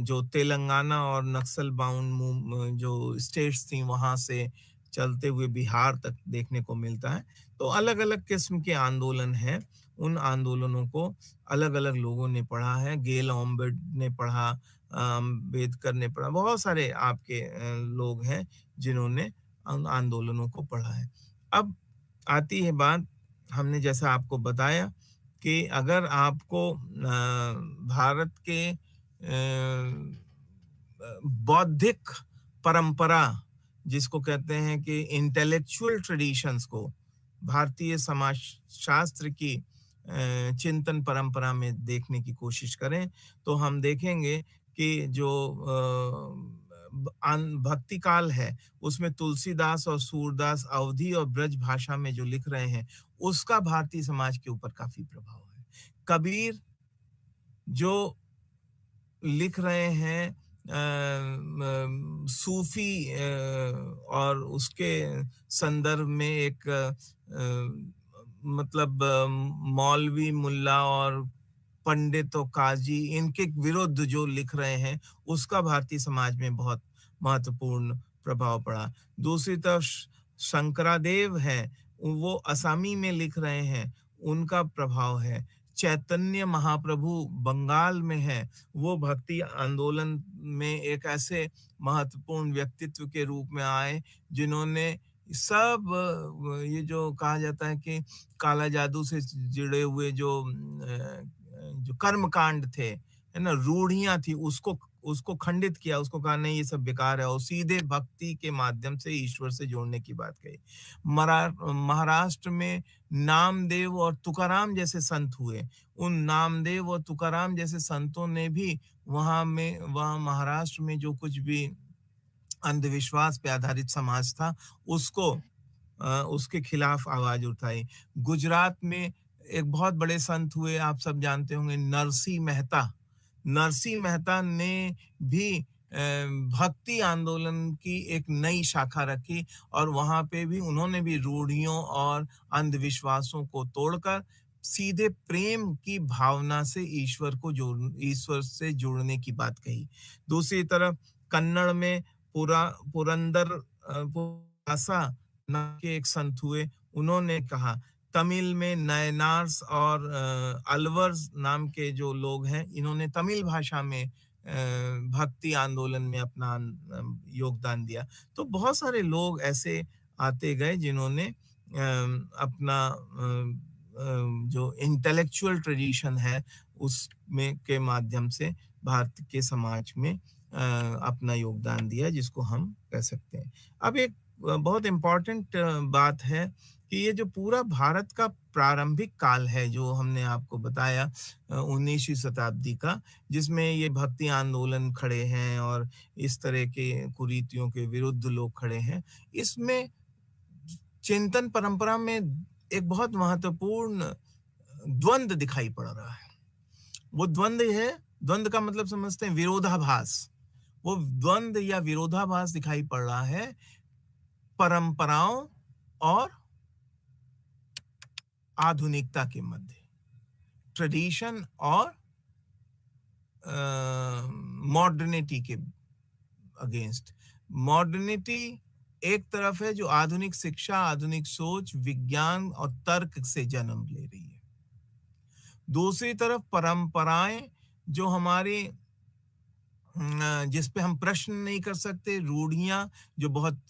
जो तेलंगाना और नक्सल बाउंड जो स्टेट्स थी, वहां से चलते हुए बिहार तक देखने को मिलता है। तो अलग अलग किस्म के आंदोलन हैं, उन आंदोलनों को अलग अलग लोगों ने पढ़ा है, गेल ऑम्बेड ने पढ़ा, अम्बेडकर ने पढ़ा, बहुत सारे आपके लोग हैं जिन्होंने उन आंदोलनों को पढ़ा है। अब आती है बात, हमने जैसा आपको बताया कि अगर आपको भारत के बौद्धिक परंपरा, जिसको कहते हैं कि इंटेलेक्चुअल ट्रेडिशंस को भारतीय समाज शास्त्र की चिंतन परंपरा में देखने की कोशिश करें, तो हम देखेंगे कि जो भक्ति काल है, उसमें तुलसीदास और सूरदास अवधी और ब्रज भाषा में जो लिख रहे हैं, उसका भारतीय समाज के ऊपर काफी प्रभाव है। कबीर जो लिख रहे हैं सूफी और उसके संदर्भ में एक मतलब मौलवी मुल्ला और पंडित और काजी, इनके विरुद्ध जो लिख रहे हैं, उसका भारतीय समाज में बहुत महत्वपूर्ण प्रभाव पड़ा। दूसरी तरफ शंकरादेव हैं, वो असमी में लिख रहे हैं, उनका प्रभाव है। चैतन्य महाप्रभु बंगाल में है, वो भक्ति आंदोलन में एक ऐसे महत्वपूर्ण व्यक्तित्व के रूप में आए, जिन्होंने सब ये जो कहा जाता है कि काला जादू से जुड़े हुए जो कर्मकांड थे, है ना, रूढ़ियां थी, उसको उसको खंडित किया, उसको कहा नहीं ये सब बेकार है और सीधे भक्ति के माध्यम से ईश्वर से जोड़ने की बात कही। महाराष्ट्र में नामदेव और तुकाराम जैसे संत हुए, उन नामदेव और तुकाराम जैसे संतों ने भी वहाँ महाराष्ट्र में जो कुछ भी अंधविश्वास पे आधारित समाज था, उसको उसके खिलाफ आवाज उठाई। गुजरात में एक बहुत बड़े संत हुए, आप सब जानते होंगे, नरसिंह मेहता। नरसिंह मेहता ने भी भक्ति आंदोलन की एक नई शाखा रखी और वहां पे भी उन्होंने भी रूढ़ियों और अंधविश्वासों को तोड़कर सीधे प्रेम की भावना से ईश्वर से जुड़ने की बात कही। दूसरी तरफ कन्नड़ में पुरंदर पुरासा नाम के एक संत हुए, उन्होंने कहा तमिल में नयनार्स और अलवर्स नाम के जो लोग हैं, इन्होंने तमिल भाषा में भक्ति आंदोलन में अपना योगदान दिया। तो बहुत सारे लोग ऐसे आते गए जिन्होंने अपना जो इंटेलेक्चुअल ट्रेडिशन है उसमें के माध्यम से भारत के समाज में अपना योगदान दिया, जिसको हम कह सकते हैं। अब एक बहुत इम्पोर्टेंट बात है कि ये जो पूरा भारत का प्रारंभिक काल है, जो हमने आपको बताया 19वीं शताब्दी का, जिसमें ये भक्ति आंदोलन खड़े हैं और इस तरह के कुरीतियों के विरुद्ध लोग खड़े हैं, इसमें चिंतन परंपरा में एक बहुत महत्वपूर्ण द्वंद दिखाई पड़ रहा है। वो द्वंद है, द्वंद का मतलब समझते हैं विरोधाभास। वो द्वंद या विरोधाभास दिखाई पड़ रहा है परंपराओं और आधुनिकता के मध्य, ट्रेडिशन और मॉडर्निटी के अगेंस्ट। मॉडर्निटी एक तरफ है जो आधुनिक शिक्षा, आधुनिक सोच, विज्ञान और तर्क से जन्म ले रही है। दूसरी तरफ परंपराएं जो हमारे जिस पे हम प्रश्न नहीं कर सकते, रूढ़ियां जो बहुत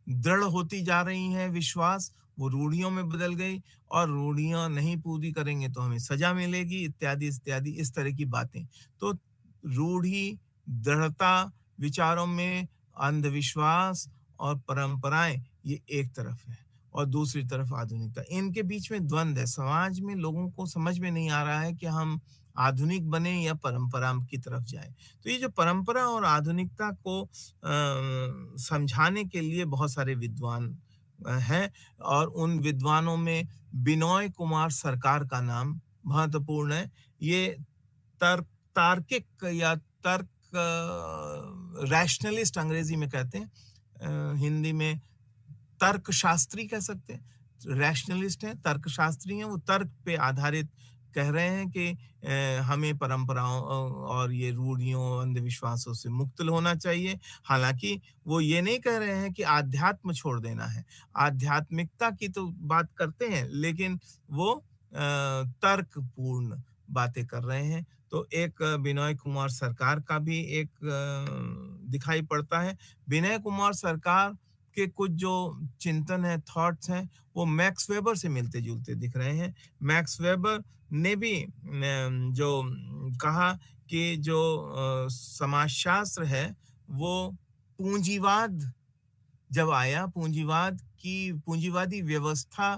दृढ़ होती जा रही हैं, विश्वास वो रूढ़ियों में बदल गई और रूढ़ियां नहीं पूरी करेंगे तो हमें सजा मिलेगी, इत्यादि इत्यादि इस तरह की बातें। तो रूढ़ी, दृढ़ता विचारों में, अंधविश्वास और परंपराएं, ये एक तरफ है और दूसरी तरफ आधुनिकता। इनके बीच में द्वंद है। समाज में लोगों को समझ में नहीं आ रहा है कि हम आधुनिक बने या परंपरा की तरफ जाएं। तो ये जो परंपरा और आधुनिकता को समझाने के लिए बहुत सारे विद्वान हैं और उन विद्वानों में बिनोय कुमार सरकार का नाम महत्वपूर्ण है। ये तार्किक या तर्क रैशनलिस्ट अंग्रेजी में कहते हैं, हिंदी में तर्कशास्त्री कह सकते हैं। रैशनलिस्ट हैं, तर्कशास्त्री हैं, वो तर्क पे आधारित कह रहे हैं कि हमें परंपराओं और ये रूढ़ियों, अंधविश्वासों से मुक्त होना चाहिए। हालांकि वो ये नहीं कह रहे हैं कि आध्यात्म छोड़ देना है। आध्यात्मिकता की तो बात करते हैं, लेकिन वो तर्कपूर्ण बातें कर रहे हैं। तो एक बिनोय कुमार सरकार का भी एक दिखाई पड़ता है। बिनोय कुमार सरकार के कुछ जो चिंतन है, थॉट्स हैं, वो मैक्स वेबर से मिलते-जुलते दिख रहे हैं। मैक्स वेबर ने भी जो कहा कि जो समाजशास्त्र है वो पूंजीवाद जब आया, पूंजीवादी व्यवस्था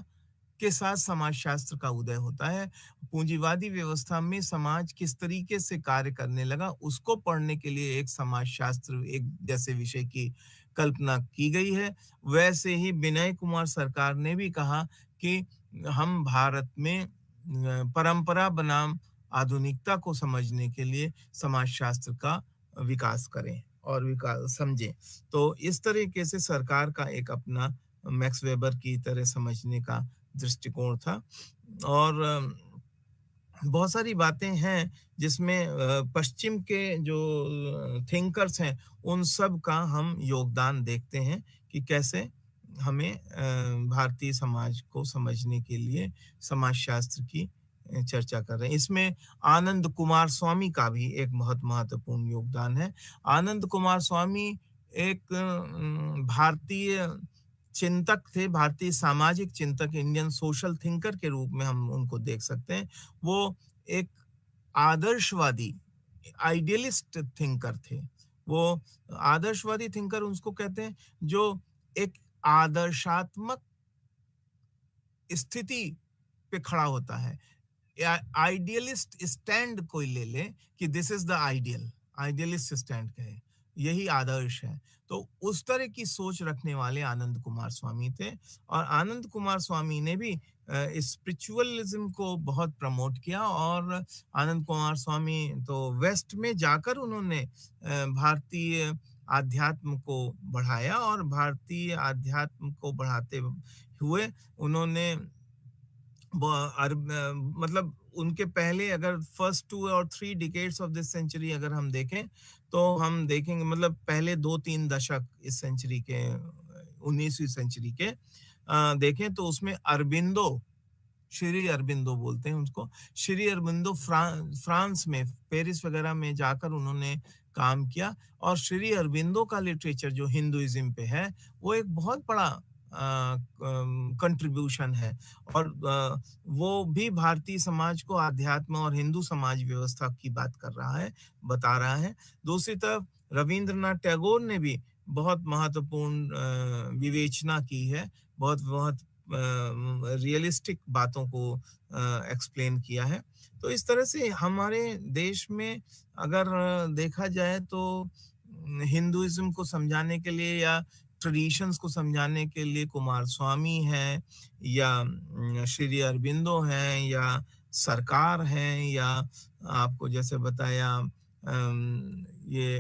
के साथ समाजशास्त्र का उदय होता है। पूंजीवादी व्यवस्था में समाज किस तरीके से कार्य करने लगा, उसको पढ़ने के लिए एक समाजशास्त्र एक जैसे विषय की कल्पना की गई है। वैसे ही विनय कुमार सरकार ने भी कहा कि हम भारत में परंपरा बनाम आधुनिकता को समझने के लिए समाजशास्त्र का विकास करें और विकास समझें। तो इस तरीके से सरकार का एक अपना मैक्स वेबर की तरह समझने का दृष्टिकोण था और बहुत सारी बातें हैं जिसमें पश्चिम के जो थिंकर्स हैं उन सब का हम योगदान देखते हैं कि कैसे हमें भारतीय समाज को समझने के लिए समाजशास्त्र की चर्चा कर रहे हैं। इसमें आनंद कुमार स्वामी का भी एक बहुत महत्वपूर्ण योगदान है। आनंद कुमार स्वामी एक भारतीय चिंतक थे, भारतीय सामाजिक चिंतक, इंडियन सोशल थिंकर के रूप में हम उनको देख सकते हैं। वो एक आदर्शवादी, आइडियलिस्ट थिंकर थे। वो आदर्शवादी थिंकर उसको कहते हैं जो एक आदर्शात्मक स्थिति पे खड़ा होता है। आइडियलिस्ट स्टैंड कोई ले ले कि this is the ideal, idealist stand कहे, यही आदर्श है। तो उस तरह की सोच रखने वाले आनंद कुमार स्वामी थे और आनंद कुमार स्वामी ने भी स्पिरिचुअलिज्म को बहुत प्रमोट किया और आनंद कुमार स्वामी तो वेस्ट में जाकर उन्होंने भारतीय आध्यात्म को बढ़ाया और भारतीय आध्यात्म को बढ़ाते हुए उन्होंने मतलब उनके पहले अगर फर्स्ट 2 और 3 डिकेड्स ऑफ दिस सेंचुरी अगर हम देखें तो हम देखेंगे मतलब पहले 2-3 दशक इस सेंचुरी के 19वीं सेंचुरी के देखें तो उसमें अरबिंदो श्री अरबिंदो बोलते हैं उसको। श्री अरबिंदो फ्रांस में, पेरिस वगैरह में जाकर उन्होंने काम किया, और श्री अरबिंदो का लिटरेचर जो हिंदुइज्म पे है, वो एक बहुत बड़ा कंट्रीब्यूशन है। और वो भी भारतीय समाज को अध्यात्म और हिंदू समाज व्यवस्था की बात कर रहा है, बता रहा है। दूसरी तरफ रविंद्रनाथ टैगोर ने भी बहुत महत्वपूर्ण विवेचना की है, बहुत रियलिस्टिक बातों को एक्सप्लेन किया है। तो इस तरह से हमारे देश में अगर देखा जाए तो हिंदुइज्म को समझाने के लिए या ट्रेडिशंस को समझाने के लिए कुमार स्वामी हैं, या श्री अरबिंदो हैं, या सरकार हैं, या आपको जैसे बताया ये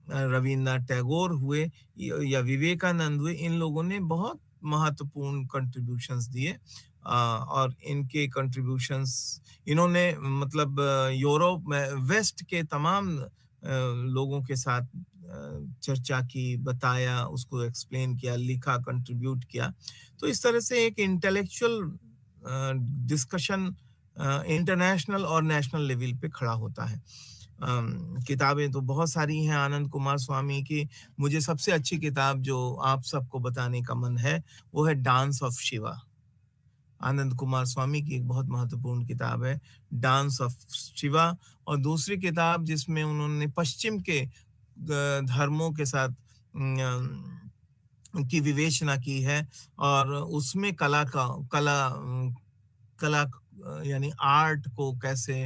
रविन्द्रनाथ टैगोर हुए, या विवेकानंद हुए, इन लोगों ने बहुत महत्वपूर्ण कंट्रीब्यूशंस दिए। और इनके कंट्रीब्यूशंस, इन्होंने मतलब यूरोप में वेस्ट के तमाम लोगों के साथ चर्चा की, बताया, उसको एक्सप्लेन किया, लिखा, कंट्रीब्यूट किया। तो इस तरह से एक इंटेलेक्चुअल डिस्कशन इंटरनेशनल और नेशनल लेवल पे खड़ा होता है। किताबें तो बहुत सारी हैं आनंद कुमार स्वामी की। मुझे सबसे अच्छी किताब जो आप सबको बताने का मन है, वो है डांस ऑफ शिवा। आनंद कुमार स्वामी की एक बहुत महत्वपूर्ण किताब है, डांस ऑफ शिवा। और दूसरी किताब जिसमें उन्होंने पश्चिम के धर्मों के साथ की विवेचना की है, और उसमें कला यानी आर्ट को कैसे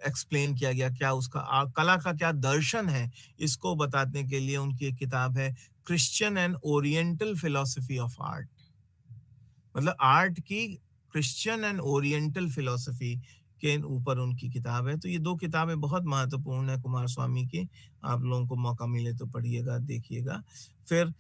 एक्सप्लेन किया गया, क्या उसका कला का क्या दर्शन है, इसको बताने के लिए उनकी एक किताब है, Christian and oriental philosophy of art. मतलब आर्ट की क्रिश्चियन एंड ओरिएंटल फिलॉसफी के ऊपर उनकी किताब है। तो ये दो किताबें बहुत महत्वपूर्ण है कुमार स्वामी की। आप लोगों को मौका मिले तो पढ़िएगा, देखिएगा। फिर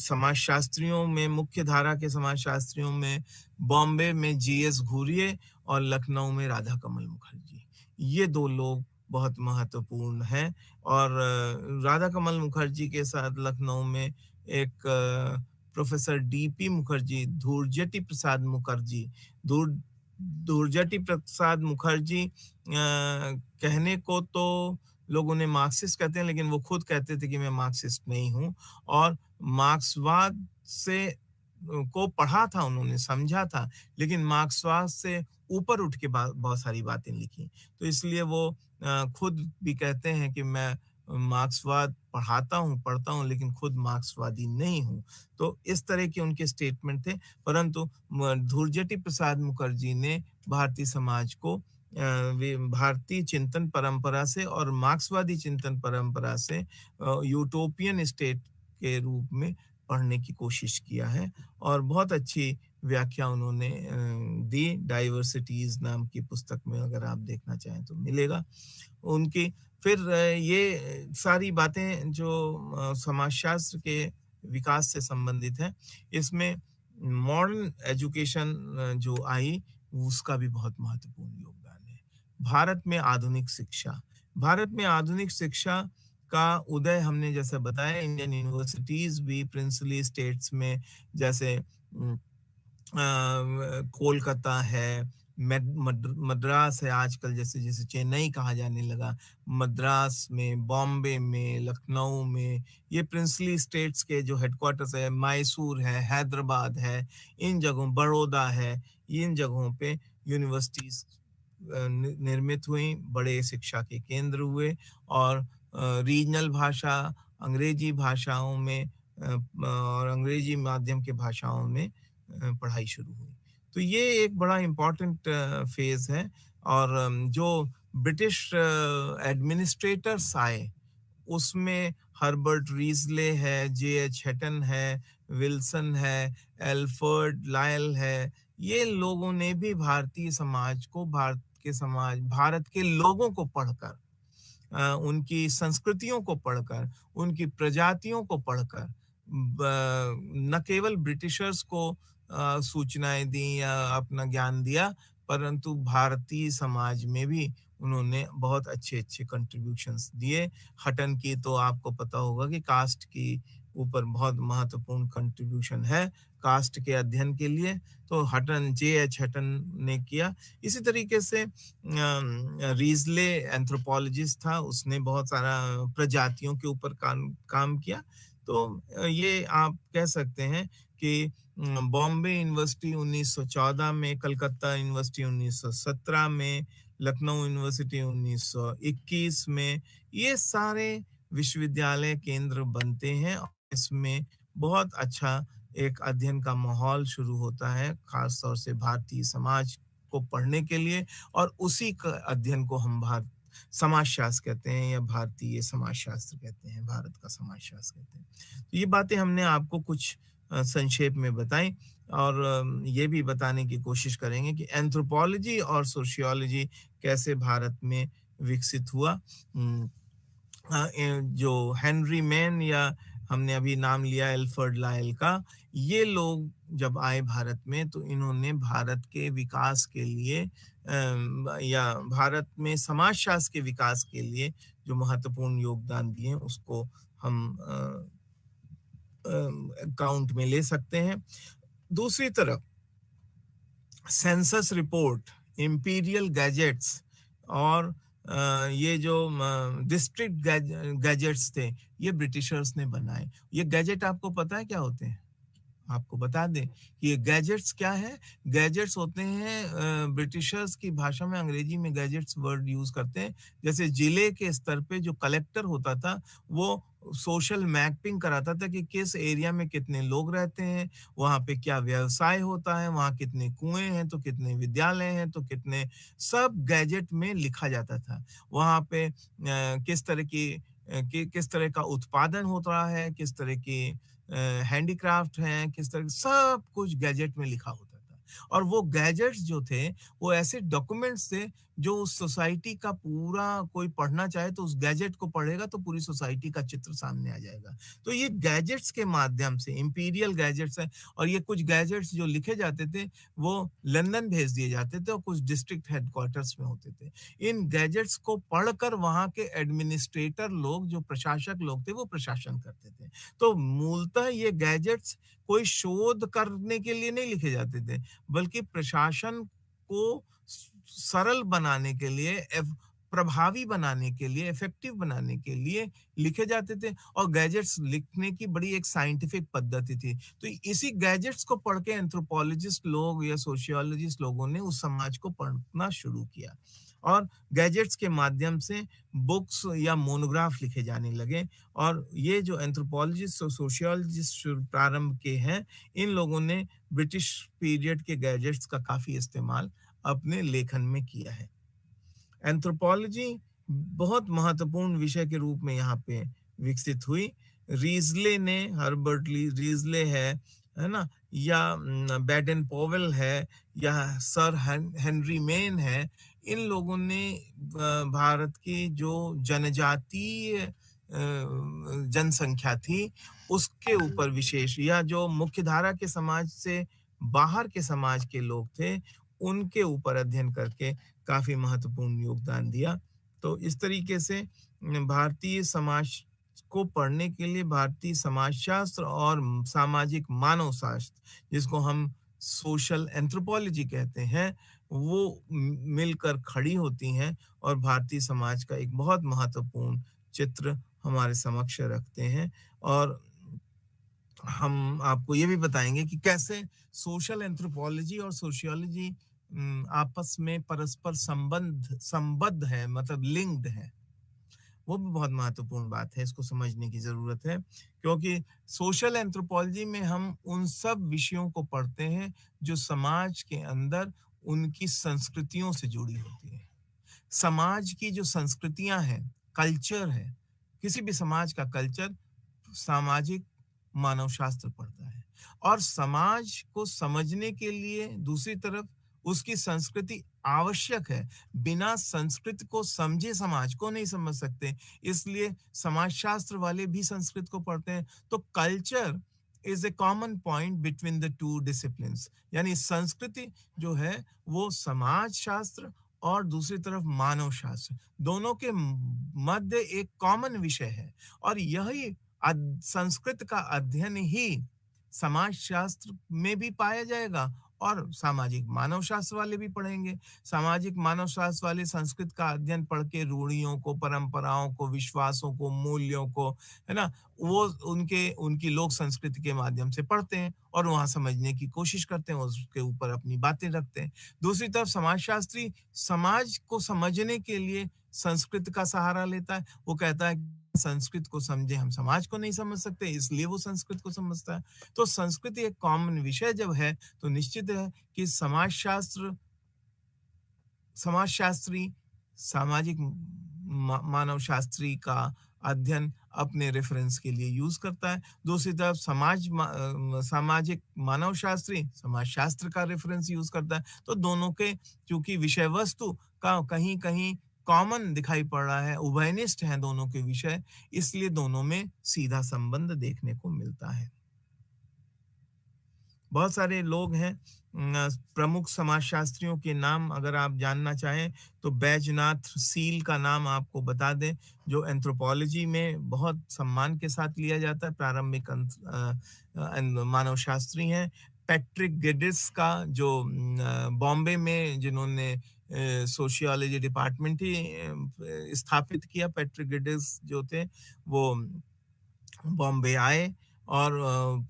समाजशास्त्रियों में, मुख्य धारा के समाजशास्त्रियों में बॉम्बे में जीएस घुरिये और लखनऊ में राधा कमल मुखर्जी, ये दो लोग बहुत महत्वपूर्ण हैं। और राधा कमल मुखर्जी के साथ लखनऊ में एक प्रोफेसर डीपी मुखर्जी, धूर्जटी प्रसाद मुखर्जी, धूर्जटी प्रसाद मुखर्जी कहने को तो लोग उन्हें मार्क्सिस्ट कहते हैं, लेकिन वो खुद कहते थे कि मैं मार्क्सिस्ट नहीं हूं, और मार्क्सवाद से को पढ़ा था, उन्होंने समझा था, लेकिन मार्क्सवाद से ऊपर उठ के बहुत सारी बातें लिखी। तो इसलिए वो खुद भी कहते हैं कि मैं मार्क्सवाद पढ़ता हूं, लेकिन खुद मार्क्सवादी नहीं हूं। तो इस तरह के उनके स्टेटमेंट थे। परंतु धूर्जटी प्रसाद मुखर्जी ने भारतीय समाज को भारतीय चिंतन परंपरा से और मार्क्सवादी चिंतन परंपरा से यूटोपियन स्टेट के रूप में पढ़ने की कोशिश किया है, और बहुत अच्छी व्याख्या उन्होंने दी। डाइवर्सिटीज नाम की पुस्तक में अगर आप देखना चाहें तो मिलेगा उनकी। फिर ये सारी बातें जो समाजशास्त्र के विकास से संबंधित है, इसमें मॉडर्न एजुकेशन जो आई, उसका भी बहुत महत्वपूर्ण योगदान है। भारत में आधुनिक शिक्षा का उदय हमने जैसे बताया, इंडियन यूनिवर्सिटीज भी प्रिंसली स्टेट्स में, जैसे कोलकाता है, मद्रास है, आजकल जैसे जैसे चेन्नई कहा जाने लगा, मद्रास में, बॉम्बे में, लखनऊ में, ये प्रिंसली स्टेट्स के जो हेडक्वार्टर्स है, मैसूर है, हैदराबाद है, इन जगहों, बड़ौदा है, इन जगहों पे यूनिवर्सिटीज निर्मित हुई, बड़े शिक्षा के केंद्र हुए, और रीजनल भाषा, अंग्रेजी भाषाओं में और अंग्रेजी माध्यम के भाषाओं में पढ़ाई शुरू हुई। तो ये एक बड़ा इम्पोर्टेंट फेज है। और जो ब्रिटिश एडमिनिस्ट्रेटर्स आए, उसमें हर्बर्ट रीजले है, जे.एच. हेटन है, विल्सन है, एल्फर्ड लायल है, ये लोगों ने भी भारतीय समाज को, भारत के लोगों को पढ़कर, उनकी संस्कृतियों को पढ़कर, उनकी प्रजातियों को पढ़कर, न केवल ब्रिटिशर्स को सूचनाएं दी या अपना ज्ञान दिया, परंतु भारतीय समाज में भी उन्होंने बहुत अच्छे अच्छे कंट्रीब्यूशंस दिए। हटन की तो आपको पता होगा कि कास्ट की ऊपर बहुत महत्वपूर्ण कंट्रीब्यूशन है कास्ट के अध्ययन के लिए, तो हटन जे.एच. हटन ने किया। इसी तरीके से रीज़ले एंथ्रोपोलॉजिस्ट था, उसने बहुत सारा प्रजातियों के ऊपर काम किया। तो ये आप कह सकते हैं कि बॉम्बे यूनिवर्सिटी 1914 में, कलकत्ता यूनिवर्सिटी 1917 में, लखनऊ यूनिवर्सिटी 1921 में, ये सारे विश्वविद्यालय केंद्र बनते हैं और इसमें बहुत अच्छा एक अध्ययन का माहौल शुरू होता है, खास तौर से भारतीय समाज को पढ़ने के लिए, और उसी का अध्ययन को हम समाजशास्त्र कहते हैं या भारतीय समाजशास्त्र कहते हैं, भारत का समाजशास्त्र कहते हैं। तो ये बातें हमने आपको कुछ संक्षेप में बताई, और ये भी बताने की कोशिश करेंगे कि एंथ्रोपोलॉजी और सोशियोलॉजी कैसे भारत में विकसित हुआ। जो हेनरी मैन, या हमने अभी नाम लिया एल्फ्रेड लायल का, ये लोग जब आए भारत में तो इन्होंने भारत के विकास के लिए या भारत में समाजशास्त्र के विकास के लिए जो महत्वपूर्ण योगदान दिए उसको हम काउंट में ले सकते हैं। दूसरी तरफ सेंसस रिपोर्ट, इंपीरियल गैजेट्स और ये जो डिस्ट्रिक्ट गैजेट्स थे, ये ब्रिटिशर्स ने बनाए। ये गैजेट आपको पता है क्या होते हैं? आपको बता दें कि ये गैजेट्स क्या है? गैजेट्स होते हैं, ब्रिटिशर्स की भाषा में, अंग्रेजी में गैजेट्स वर्ड यूज़ करते हैं। जैसे जिले के स्तर पे जो कलेक्टर होता था, वो सोशल मैपिंग कराता था कि किस एरिया में कितने लोग रहते हैं, वहाँ पे क्या व्यवसाय होता है, वहाँ कितने कुएँ हैं, तो कितने विद्यालय हैं, तो कितने, सब गैजेट में लिखा जाता था। वहाँ पे किस तरह का उत्पादन होता रहा है, किस तरह की हैंडीक्राफ्ट हैं, किस तरह सब कुछ गैजेट में लिखा होता था। और वो गैजेट्स जो थे, वो ऐसे डॉक्यूमेंट्स थे जो उस सोसाइटी का पूरा, कोई पढ़ना चाहे तो उस गैजेट को पढ़ेगा तो पूरी सोसाइटी का चित्र सामने आ जाएगा। तो ये गैजेट्स के माध्यम से, इंपीरियल गैजेट्स हैं, और ये कुछ गैजेट्स जो लिखे जाते थे वो लंदन भेज दिए जाते थे और कुछ डिस्ट्रिक्ट हेडक्वार्टर्स में होते थे। इन गैजेट्स को पढ़कर वहाँ के एडमिनिस्ट्रेटर लोग, जो प्रशासक लोग थे, वो प्रशासन करते थे। तो मूलतः ये गैजेट्स कोई शोध करने के लिए नहीं लिखे जाते थे, बल्कि प्रशासन को सरल बनाने के लिए, प्रभावी बनाने के लिए, इफेक्टिव बनाने के लिए लिखे जाते थे। और गैजेट्स लिखने की बड़ी एक साइंटिफिक पद्धति थी। तो इसी गैजेट्स को पढ़ के एंथ्रोपोलॉजिस्ट लोग या सोशियोलॉजिस्ट लोगों ने उस समाज को पढ़ना शुरू किया, और गैजेट्स के माध्यम से बुक्स या मोनोग्राफ लिखे जाने लगे। और ये जो एंथ्रोपोलॉजिस्ट और सोशियोलॉजिस्ट प्रारंभ के हैं, इन लोगों ने ब्रिटिश पीरियड के गैजेट्स का काफ़ी इस्तेमाल अपने लेखन में किया है। एंथ्रोपोलॉजी बहुत महत्वपूर्ण विषय के रूप में यहाँ पे विकसित हुई। रीज़ले ने, हर्बर्ट रीज़ले है ना? या बैडन पॉवेल है, या सर हेनरी मेन है, इन लोगों ने भारत की जो जनजातीय जनसंख्या थी, उसके ऊपर विशेष, या जो मुख्यधारा के समाज से बाहर के समाज के लोग थे, उनके ऊपर अध्ययन करके काफ़ी महत्वपूर्ण योगदान दिया। तो इस तरीके से भारतीय समाज को पढ़ने के लिए भारतीय समाजशास्त्र और सामाजिक मानव शास्त्र, जिसको हम सोशल एंथ्रोपोलॉजी कहते हैं, वो मिलकर खड़ी होती हैं और भारतीय समाज का एक बहुत महत्वपूर्ण चित्र हमारे समक्ष रखते हैं। और हम आपको ये भी बताएंगे कि कैसे सोशल एंथ्रोपोलॉजी और सोशियोलॉजी आपस में परस्पर संबद्ध है, मतलब लिंक्ड है। वो भी बहुत महत्वपूर्ण बात है, इसको समझने की ज़रूरत है, क्योंकि सोशल एंथ्रोपोलॉजी में हम उन सब विषयों को पढ़ते हैं जो समाज के अंदर उनकी संस्कृतियों से जुड़ी होती हैं। समाज की जो संस्कृतियाँ हैं, कल्चर है, किसी भी समाज का कल्चर सामाजिक मानव शास्त्र पढ़ता है। और समाज को समझने के लिए दूसरी तरफ उसकी संस्कृति आवश्यक है। बिना संस्कृत को समझे समाज को नहीं समझ सकते। इसलिए समाजशास्त्र वाले भी संस्कृत को पढ़ते हैं। तो culture is a common point between the two disciplines. यानी संस्कृति जो है वो समाज शास्त्र और दूसरी तरफ मानव शास्त्र, दोनों के मध्य एक कॉमन विषय है। और यही संस्कृत का अध्ययन ही समाजशास्त्र में भी पाया जाएगा और सामाजिक मानव शास्त्र वाले भी पढ़ेंगे। सामाजिक मानव शास्त्र वाले संस्कृत का अध्ययन पढ़ के रूढ़ियों को, परंपराओं को, विश्वासों को, मूल्यों को, है ना? वो उनके उनकी लोक संस्कृति के माध्यम से पढ़ते हैं और वहाँ समझने की कोशिश करते हैं, उसके ऊपर अपनी बातें रखते हैं। दूसरी तरफ समाजशास्त्री समाज को समझने के लिए संस्कृत का सहारा लेता है। वो कहता है कि संस्कृत को समझे हम समाज को नहीं समझ सकते, इसलिए वो संस्कृत को समझता है। तो संस्कृत एक कॉमन विषय जब है, तो निश्चित है कि समाजशास्त्री सामाजिक मानव शास्त्री का अध्ययन अपने रेफरेंस के लिए यूज करता है। दूसरी तरफ सामाजिक मानव शास्त्री समाज शास्त्र का रेफरेंस यूज करता है। तो दोनों के चूंकि विषय वस्तु का कहीं कहीं कॉमन दिखाई पड़ रहा है, उभयनिष्ठ हैं दोनों के विषय, इसलिए दोनों में सीधा संबंध देखने को मिलता है। बहुत सारे लोग हैं, प्रमुख समाजशास्त्रियों के नाम अगर आप जानना चाहें तो बैजनाथ सील का नाम आपको बता दें, जो एंथ्रोपोलॉजी में बहुत सम्मान के साथ लिया जाता है, प्रारंभिक मानव शास्त्री हैं। पैट्रिक गिडिस का जो बॉम्बे में जिन्होंने सोशियोलॉजी डिपार्टमेंट ही स्थापित किया, पैट्रिक गिडिस जो थे वो बॉम्बे आए और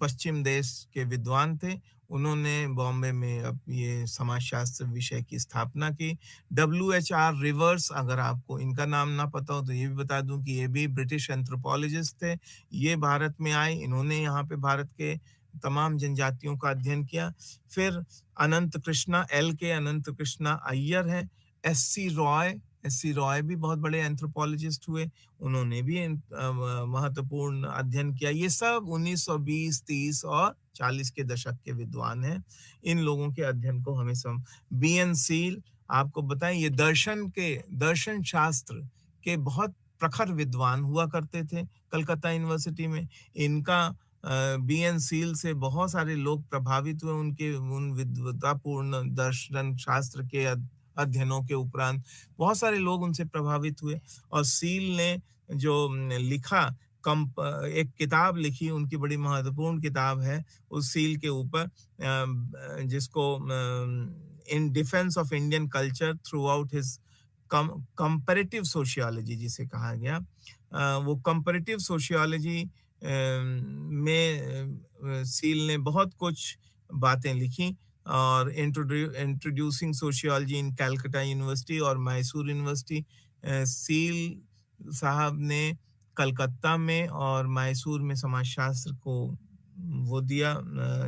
पश्चिम देश के विद्वान थे। उन्होंने बॉम्बे में अब ये समाजशास्त्र विषय की स्थापना की। डब्ल्यू.एच.आर. रिवर्स, अगर आपको इनका नाम ना पता हो तो ये भी बता दूं कि ये भी ब्रिटिश एंथ्रोपोलॉजिस्ट थे। ये भारत में आए, इन्होंने यहाँ पे भारत के तमाम जनजातियों का अध्ययन किया। फिर अनंत कृष्णा अय्यर हैं। एस सी रॉय भी बहुत बड़े एंथ्रोपोलॉजिस्ट हुए, उन्होंने भी महत्वपूर्ण अध्ययन किया। ये सब 1920, 30 और 40 के दशक के विद्वान हैं। इन लोगों के अध्ययन को हमें बी.एन. सील, आपको बताएं, ये दर्शन शास्त्र के बहुत प्रखर विद्वान हुआ करते थे कलकत्ता यूनिवर्सिटी में। इनका बी.एन. सील से बहुत सारे लोग प्रभावित हुए, उनके उन विद्वतापूर्ण दर्शन शास्त्र के अध्ययनों के उपरांत बहुत सारे लोग उनसे प्रभावित हुए। और सील ने जो लिखा, एक किताब लिखी, उनकी बड़ी महत्वपूर्ण किताब है उस सील के ऊपर, जिसको in defence of Indian culture through out his comparative sociology जिसे कहा गया। वो कंपैरेटिव सोशियोलॉजी में सील ने बहुत कुछ बातें लिखी और इंट्रोड्यूसिंग सोशियोलॉजी इन कैलकाटा यूनिवर्सिटी और मैसूर यूनिवर्सिटी, सील साहब ने कलकत्ता में और मैसूर में समाजशास्त्र को वो दिया,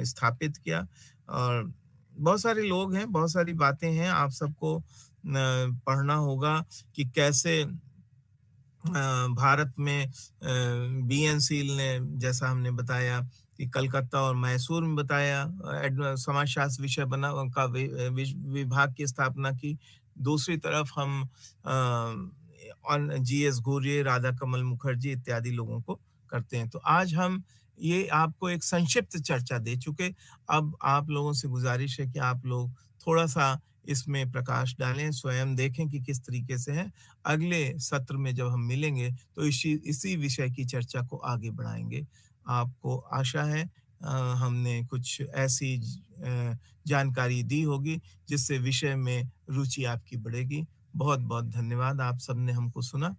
स्थापित किया। और बहुत सारे लोग हैं, बहुत सारी बातें हैं, आप सबको पढ़ना होगा कि कैसे भारत में बी.एन. सील ने, जैसा हमने बताया कि कलकत्ता और मैसूर में बताया, समाजशास्त्र विषय बना का विभाग की स्थापना की। दूसरी तरफ हम और जी.एस. घुरिये, राधा कमल मुखर्जी इत्यादि लोगों को करते हैं। तो आज हम ये आपको एक संक्षिप्त चर्चा दे चुके। अब आप लोगों से गुजारिश है कि आप लोग थोड़ा-सा इसमें प्रकाश डालें, स्वयं देखें कि किस तरीके से है। अगले सत्र में जब हम मिलेंगे तो इसी विषय की चर्चा को आगे बढ़ाएँगे। आपको आशा है हमने कुछ ऐसी जानकारी दी होगी जिससे विषय में रुचि आपकी बढ़ेगी। बहुत-बहुत धन्यवाद, आप सबने हमको सुना।